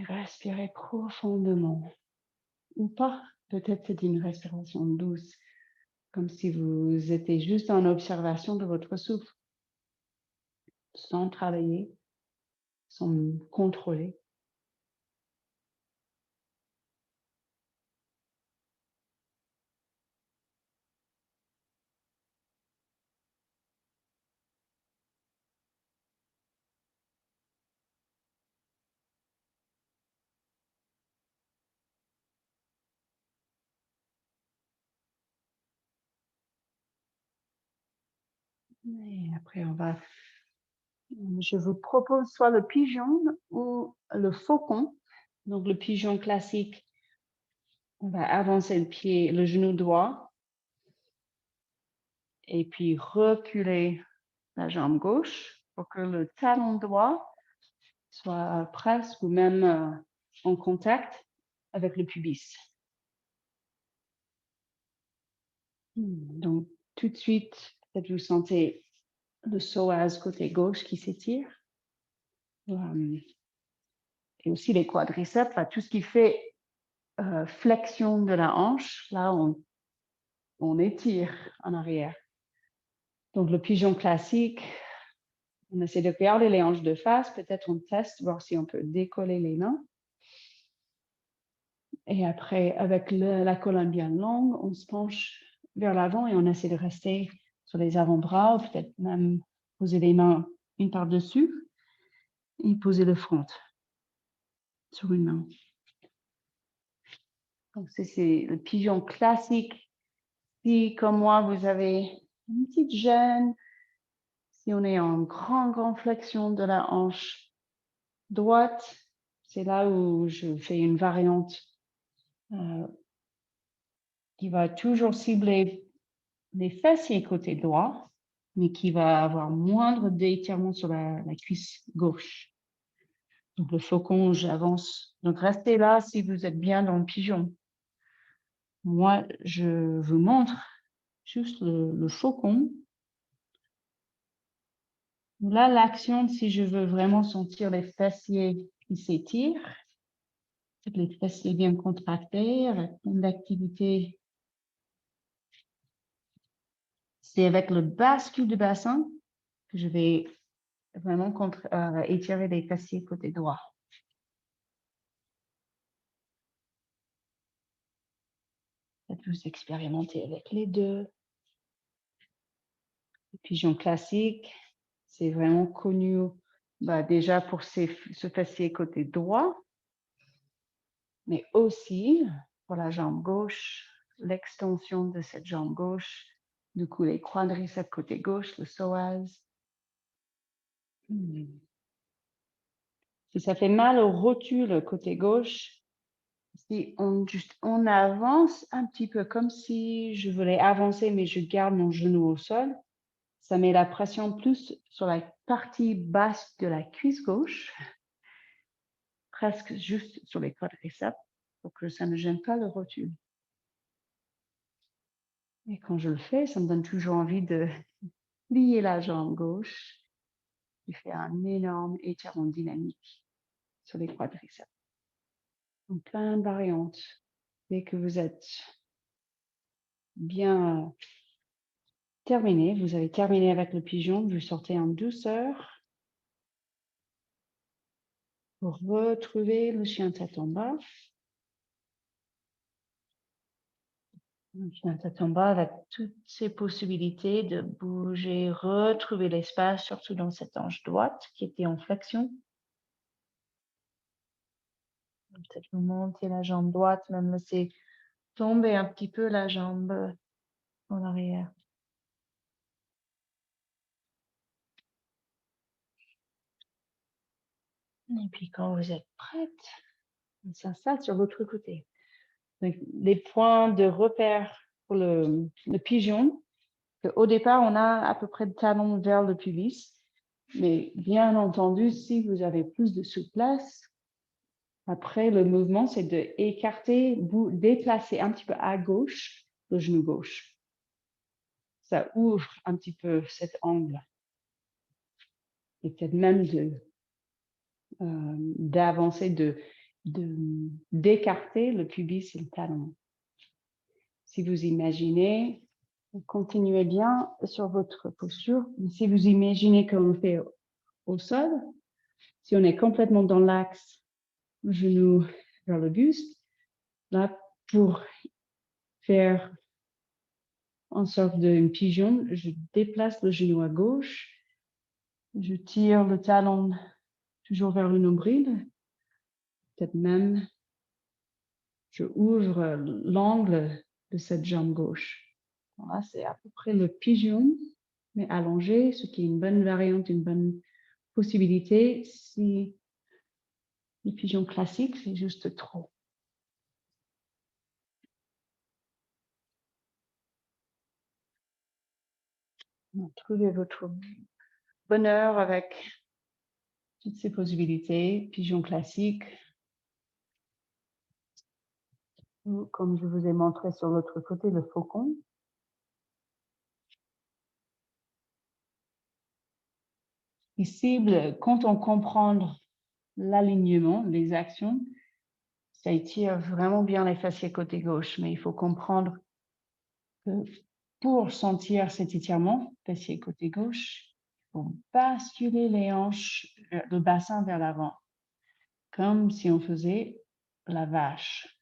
Speaker 1: Respirez profondément ou pas. Peut-être c'est une respiration douce, comme si vous étiez juste en observation de votre souffle, sans travailler. sont contrôlés. Et après, je vous propose soit le pigeon ou le faucon. Donc, le pigeon classique, on va avancer le genou droit et puis reculer la jambe gauche pour que le talon droit soit presque ou même en contact avec le pubis. Donc, tout de suite, peut-être vous sentez le psoas côté gauche qui s'étire. Et aussi les quadriceps, tout ce qui fait flexion de la hanche, là, on étire en arrière. Donc, le pigeon classique, on essaie de garder les hanches de face. Peut-être on teste, voir si on peut décoller les mains. Et après, avec la colonne bien longue, on se penche vers l'avant et on essaie de rester sur les avant-bras, ou peut-être même poser les mains une par-dessus et poser le front sur une main. Donc, c'est le pigeon classique. Si, comme moi, vous avez une petite gêne, si on est en grande flexion de la hanche droite, c'est là où je fais une variante qui va toujours cibler les fessiers côté droit, mais qui va avoir moindre d'étirement sur la cuisse gauche. Donc, le faucon, j'avance. Donc, restez là si vous êtes bien dans le pigeon. Moi, je vous montre juste le faucon. Là, l'action, si je veux vraiment sentir les fessiers qui s'étirent, les fessiers bien contractés, avec une activité, c'est avec le bascule du bassin que je vais vraiment étirer les fessiers côté droit. Vous expérimenter avec les deux. Le pigeon classique, c'est vraiment connu déjà pour ce fessier côté droit, mais aussi pour la jambe gauche, l'extension de cette jambe gauche, du coup les quadriceps côté gauche, le psoas. Si ça fait mal au rotule côté gauche, si on avance un petit peu comme si je voulais avancer, mais je garde mon genou au sol, ça met la pression plus sur la partie basse de la cuisse gauche, presque juste sur les quadriceps, pour que ça ne gêne pas le rotule. Et quand je le fais, ça me donne toujours envie de plier la jambe gauche et faire un énorme étirement dynamique sur les quadriceps. Donc, plein de variantes. Dès que vous êtes bien terminé, vous avez terminé avec le pigeon, vous sortez en douceur pour retrouver le chien tête en bas. Le chien tête en bas avec toutes ces possibilités de bouger, retrouver l'espace, surtout dans cette hanche droite qui était en flexion. Peut-être vous montez la jambe droite, même laisser tomber un petit peu la jambe en arrière. Et puis quand vous êtes prête, on s'installe sur l'autre côté. Donc, les points de repère pour le pigeon, au départ, on a à peu près le talon vers le pubis. Mais bien entendu, si vous avez plus de souplesse, après le mouvement, c'est d'écarter, déplacer un petit peu à gauche le genou gauche. Ça ouvre un petit peu cet angle. Et peut-être même d'avancer, d'écarter le pubis et le talon. Si vous imaginez, continuez bien sur votre posture. Si vous imaginez qu'on le fait au sol, Si on est complètement dans l'axe, genou vers le buste, là, pour faire en sorte d'une pigeon, je déplace le genou à gauche, je tire le talon toujours vers le nombril, peut-être même je ouvre l'angle de cette jambe gauche. Voilà, c'est à peu près le pigeon, mais allongé, ce qui est une bonne variante, une bonne possibilité. Si le pigeon classique, c'est juste trop. Trouvez votre bonheur avec toutes ces possibilités. Pigeon classique, ou comme je vous ai montré sur l'autre côté, le faucon. Cible, quand on comprend l'alignement, les actions, ça étire vraiment bien les fessiers côté gauche, mais il faut comprendre que pour sentir cet étirement, fessier côté gauche, il faut basculer les hanches, le bassin vers l'avant, comme si on faisait la vache.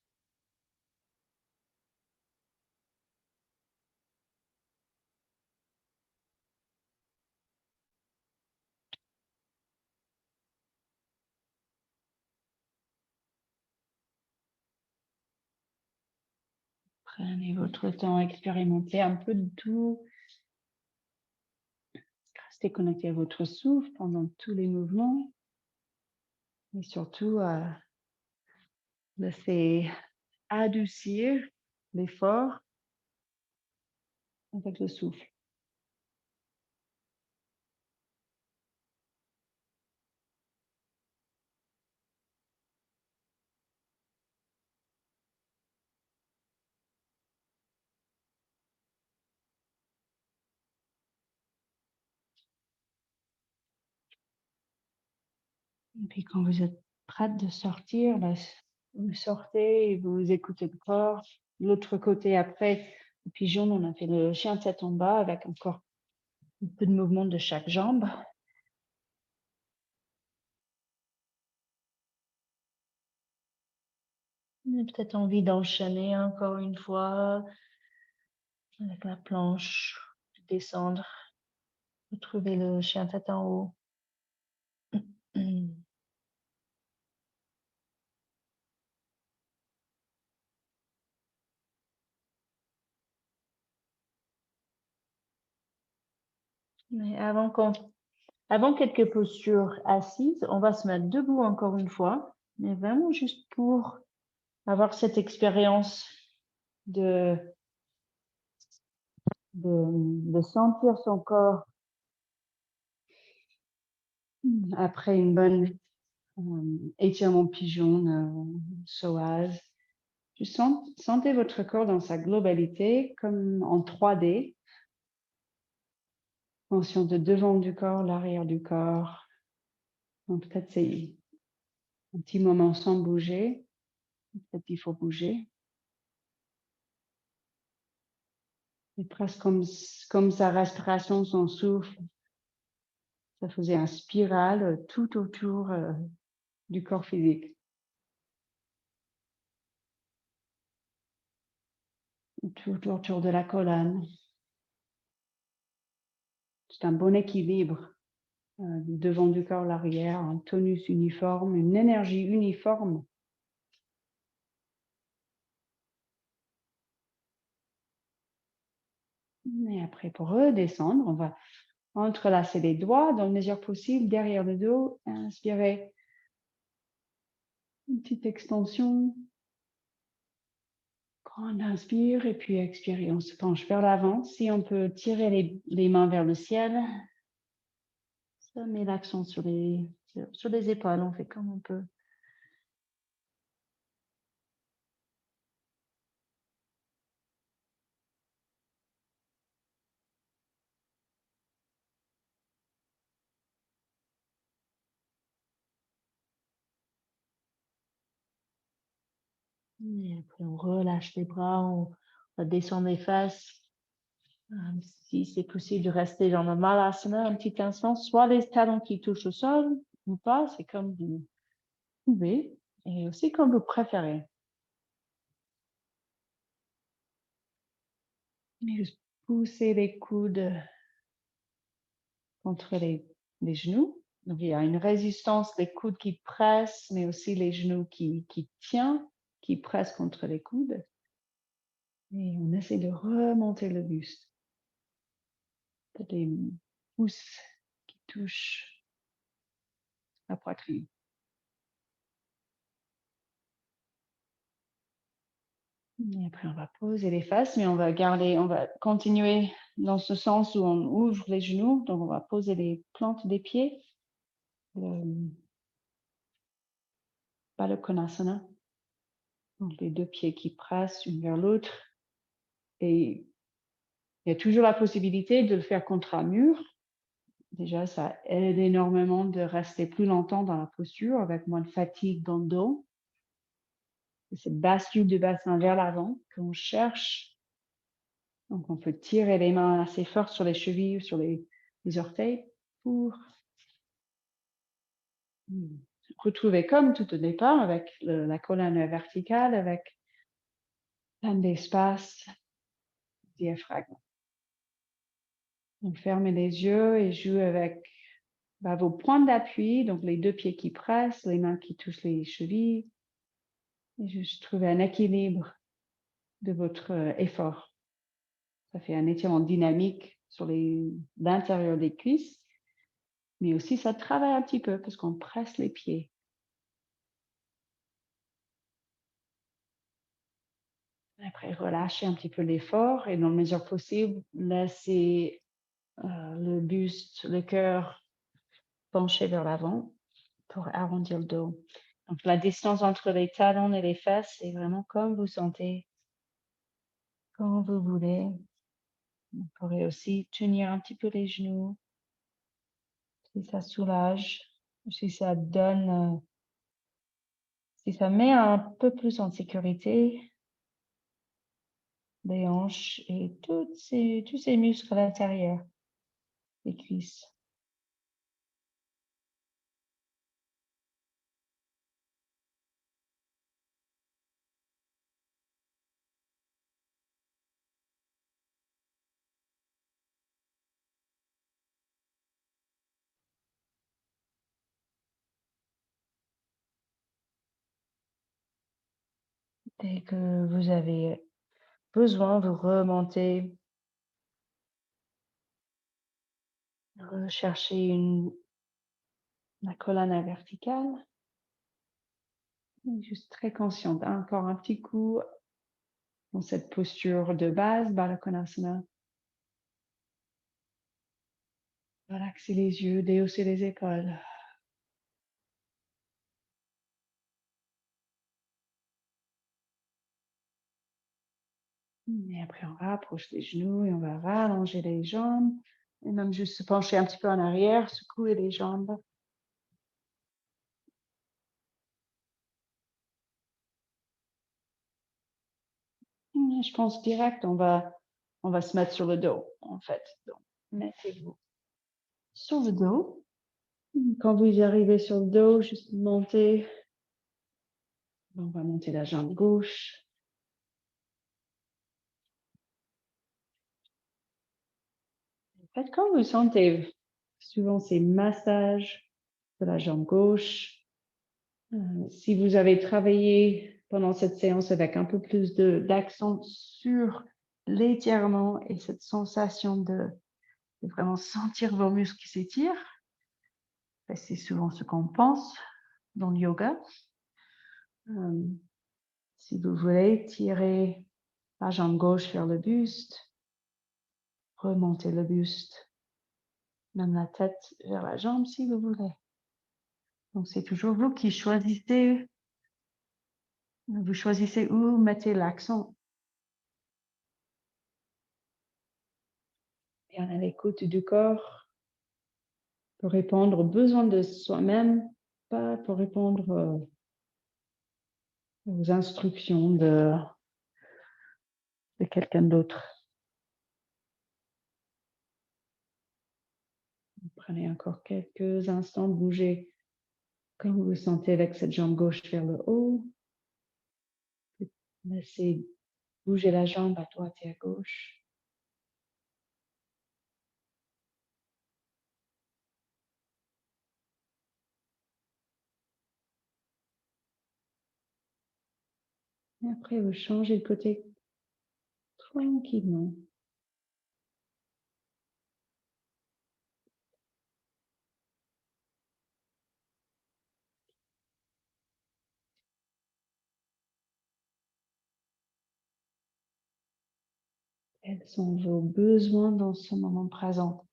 Speaker 1: Prenez votre temps, expérimentez un peu de tout. Restez connecté à votre souffle pendant tous les mouvements. Et surtout, laissez adoucir l'effort avec le souffle. Et puis quand vous êtes prête de sortir, vous sortez et vous écoutez le corps. L'autre côté, après le pigeon, on a fait le chien tête en bas avec encore un peu de mouvement de chaque jambe. On a peut-être envie d'enchaîner encore une fois avec la planche, descendre, retrouver le chien tête en haut. Mais avant quelques postures assises, on va se mettre debout encore une fois, mais vraiment juste pour avoir cette expérience de sentir son corps après une bonne étirement pigeon, psoas. Sentez votre corps dans sa globalité comme en 3D. Conscience de devant du corps, l'arrière du corps. Donc peut-être c'est un petit moment sans bouger. Peut-être qu'il faut bouger. Et presque comme sa respiration, son souffle. Ça faisait un spirale tout autour du corps physique. Tout autour de la colonne. C'est un bon équilibre. Devant du corps, l'arrière, un tonus uniforme, une énergie uniforme. Et après, pour redescendre, on va entrelacer les doigts dans la mesure possible derrière le dos. Inspirez. Une petite extension. Grande inspire et puis expire. On se penche vers l'avant. Si on peut tirer les mains vers le ciel, ça met l'accent sur les épaules. On fait comme on peut. Et après, on relâche les bras, on va descendre les fesses. Si c'est possible de rester dans le malasana un petit instant, soit les talons qui touchent au sol, ou pas, c'est comme vous pouvez et aussi comme vous préférez. Et juste pousser les coudes contre les genoux. Donc, il y a une résistance, les coudes qui pressent, mais aussi les genoux qui tiennent, qui pressent contre les coudes. Et on essaie de remonter le buste. Peut-être les pouces qui touchent la poitrine. Et après, on va poser les fesses, mais on va continuer dans ce sens où on ouvre les genoux. Donc, on va poser les plantes des pieds. Baddha Konasana. Donc, les deux pieds qui pressent l'une vers l'autre. Et il y a toujours la possibilité de le faire contre un mur. Déjà, ça aide énormément de rester plus longtemps dans la posture avec moins de fatigue dans le dos. C'est cette bascule du bassin vers l'avant qu'on cherche. Donc, on peut tirer les mains assez fort sur les chevilles ou sur les orteils pour retrouver comme tout au départ avec la colonne verticale, avec plein d'espace, diaphragme. Donc, fermez les yeux et jouez avec vos points d'appui, donc les deux pieds qui pressent, les mains qui touchent les chevilles. Et juste trouver un équilibre de votre effort. Ça fait un étirement dynamique sur l'intérieur des cuisses, mais aussi ça travaille un petit peu parce qu'on presse les pieds. Après, relâchez un petit peu l'effort et dans la mesure possible, laissez le buste, le cœur penché vers l'avant pour arrondir le dos. Donc, la distance entre les talons et les fesses, c'est vraiment comme vous sentez, quand vous voulez. Vous pourrez aussi tenir un petit peu les genoux, si ça soulage, si ça donne, si ça met un peu plus en sécurité les hanches et tous ces muscles à l'intérieur des cuisses. Dès que vous avez besoin, vous remontez, recherchez la colonne verticale. Juste très consciente. Encore un petit coup dans cette posture de base, Baddha Konasana. Relaxez les yeux, déhaussez les épaules. Et après, on rapproche les genoux et on va rallonger les jambes. Et même juste se pencher un petit peu en arrière, secouer les jambes. Et je pense direct, on va se mettre sur le dos, en fait. Donc, mettez-vous sur le dos. Quand vous y arrivez sur le dos, juste montez. On va monter la jambe gauche. Faites comme vous sentez. Souvent, c'est massage de la jambe gauche. Si vous avez travaillé pendant cette séance avec un peu plus d'accent sur l'étirement et cette sensation de vraiment sentir vos muscles qui s'étirent, c'est souvent ce qu'on pense dans le yoga. Si vous voulez, tirer la jambe gauche vers le buste, remonter le buste, même la tête vers la jambe si vous voulez. Donc, c'est toujours vous qui choisissez. Vous choisissez où mettez l'accent. Et on a l'écoute du corps pour répondre aux besoins de soi-même, pas pour répondre aux instructions de quelqu'un d'autre. Prenez encore quelques instants, bougez Quand vous vous sentez avec cette jambe gauche vers le haut, laissez bouger la jambe à droite et à gauche. Et après, vous changez de côté tranquillement. Quels sont vos besoins dans ce moment présent?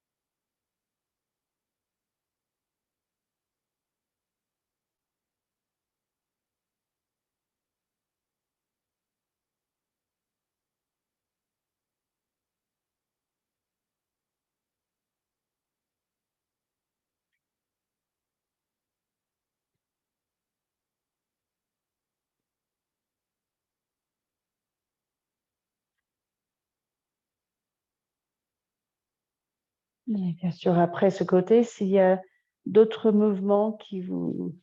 Speaker 1: Et bien sûr, après ce côté, s'il y a d'autres mouvements qui vous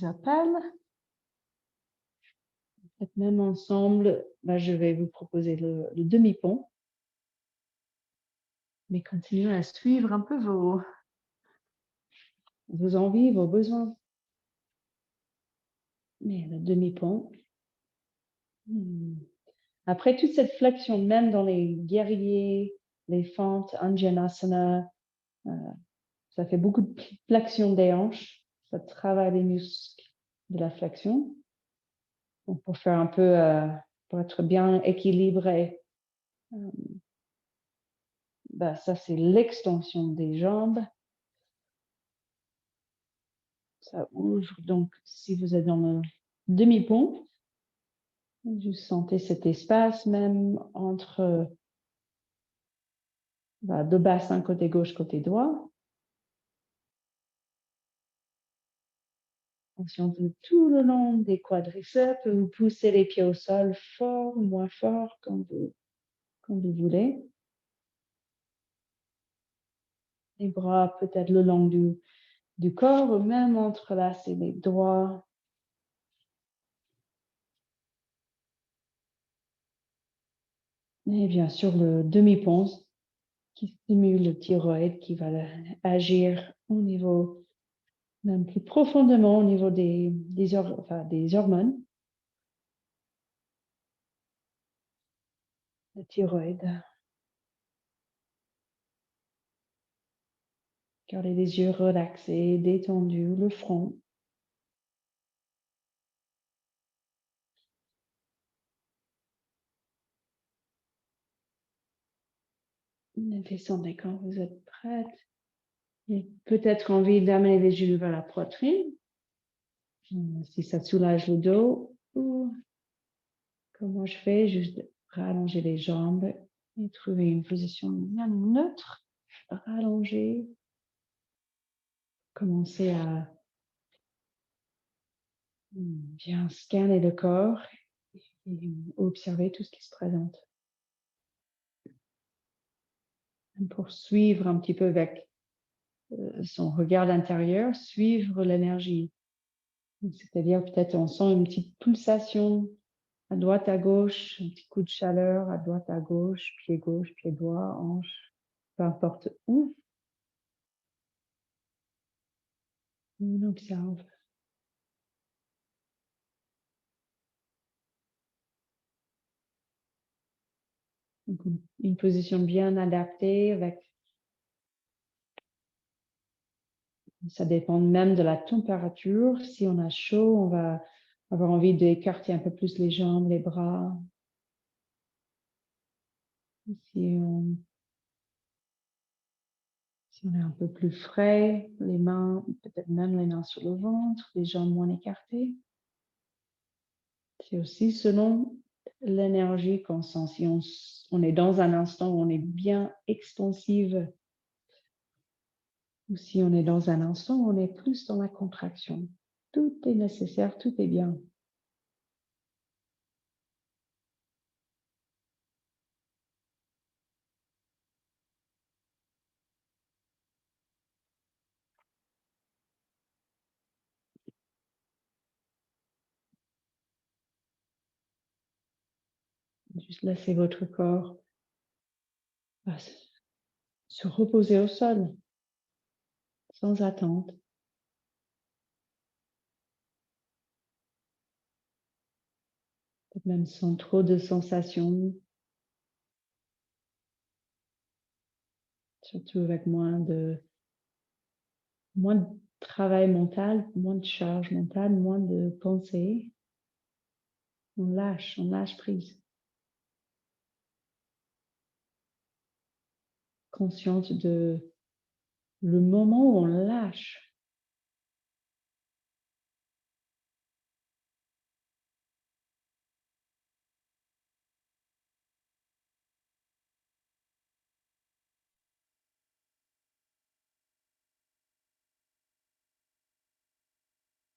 Speaker 1: appellent, peut-être même ensemble, je vais vous proposer le demi-pont. Mais continuez à suivre un peu vos envies, vos besoins. Mais le demi-pont. Après toute cette flexion, même dans les guerriers, les fentes, Anjanasana, ça fait beaucoup de flexion des hanches. Ça travaille les muscles de la flexion. Donc pour faire un peu, pour être bien équilibré, ça c'est l'extension des jambes. Ça ouvre. Donc si vous êtes dans le demi-pont, vous sentez cet espace même entre deux bassins, côté gauche, côté droit. Attention tout le long des quadriceps, vous poussez les pieds au sol fort ou moins fort comme vous voulez. Les bras peut-être le long du corps ou même entrelacer les doigts. Et bien sûr le demi-pont qui stimule le thyroïde, qui va agir au niveau, même plus profondément au niveau des hormones. Le thyroïde. Gardez les yeux relaxés, détendus, le front. Descendez quand vous êtes prête. Et peut-être envie d'amener les genoux vers la poitrine. Si ça soulage le dos. Ou comment je fais, juste rallonger les jambes et trouver une position bien neutre. Rallonger. Commencez à bien scanner le corps et observer tout ce qui se présente. Pour suivre un petit peu avec son regard intérieur, suivre l'énergie. C'est-à-dire peut-être on sent une petite pulsation à droite, à gauche, un petit coup de chaleur à droite, à gauche, pied droit, hanche, peu importe où. On observe. Donc, une position bien adaptée avec. Ça dépend même de la température. Si on a chaud, on va avoir envie d'écarter un peu plus les jambes, les bras. Si on est un peu plus frais, les mains, peut-être même les mains sur le ventre, les jambes moins écartées. C'est aussi selon l'énergie qu'on sent. Si on est dans un instant où on est bien expansive, ou si on est dans un instant où on est plus dans la contraction. Tout est nécessaire, tout est bien. Juste laissez votre corps se reposer au sol, sans attente. Peut-être même sans trop de sensations, surtout avec moins de travail mental, moins de charge mentale, moins de pensées. On lâche prise. Consciente de le moment où on lâche.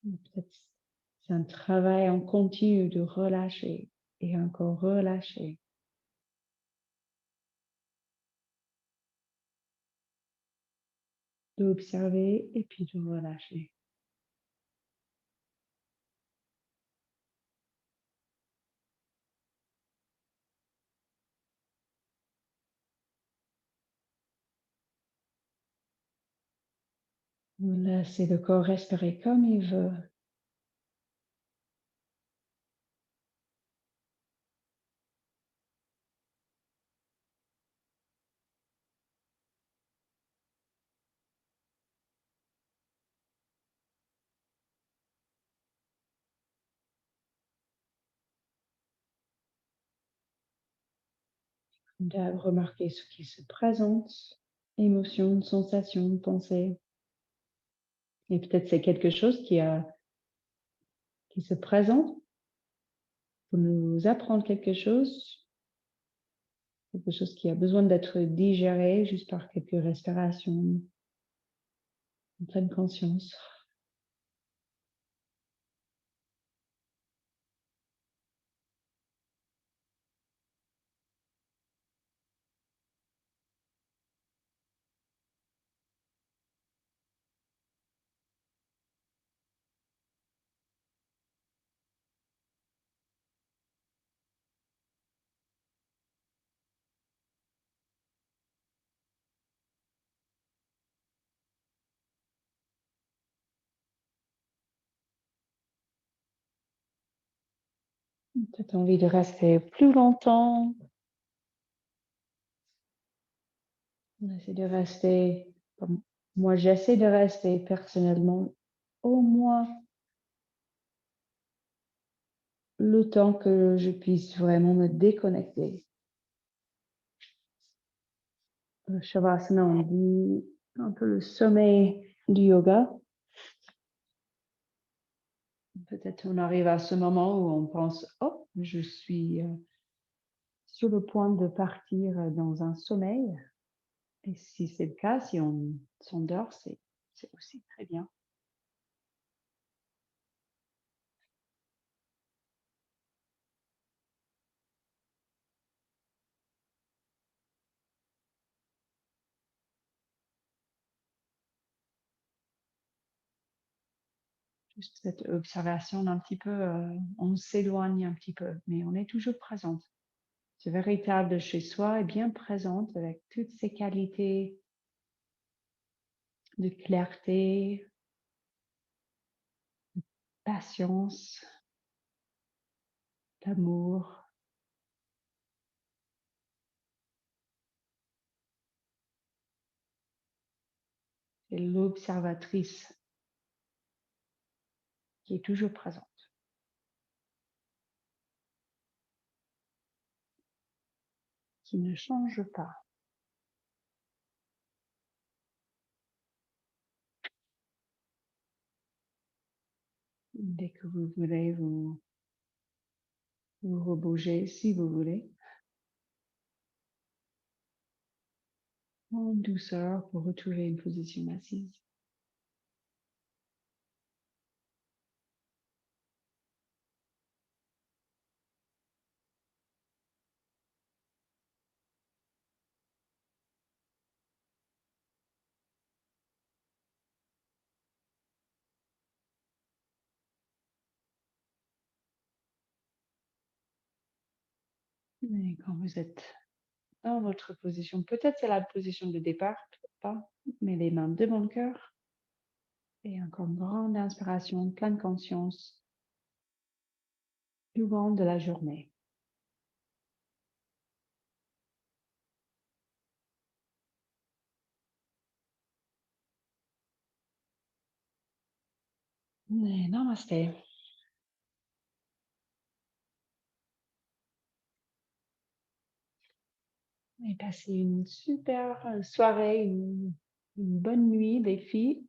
Speaker 1: Peut-être c'est un travail en continu de relâcher et encore relâcher. D'observer et puis de relâcher. Laissez le corps respirer comme il veut. De remarquer ce qui se présente, émotions, sensations, pensées. Et peut-être c'est quelque chose qui se présente pour nous apprendre quelque chose qui a besoin d'être digéré juste par quelques respirations, en pleine conscience. Peut-être envie de rester plus longtemps. On essaie de rester, comme moi j'essaie de rester personnellement au moins le temps que je puisse vraiment me déconnecter. Le Shavasana, on dit un peu le sommeil du yoga. Peut-être on arrive à ce moment où on pense, oh, je suis sur le point de partir dans un sommeil. Et si c'est le cas, si on s'endort, c'est aussi très bien. Juste cette observation d'un petit peu, on s'éloigne un petit peu, mais on est toujours présente. Ce véritable chez soi est bien présente avec toutes ses qualités de clarté, patience, d'amour. C'est l'observatrice qui est toujours présente, qui ne change pas. Dès que vous voulez, vous rebougez si vous voulez, en douceur pour retrouver une position assise. Et quand vous êtes dans votre position, peut-être c'est la position de départ, peut-être pas, mais les mains devant le cœur. Et encore une grande inspiration, pleine conscience, plus grande de la journée. Et namasté. Et passez une super soirée, une bonne nuit, les filles.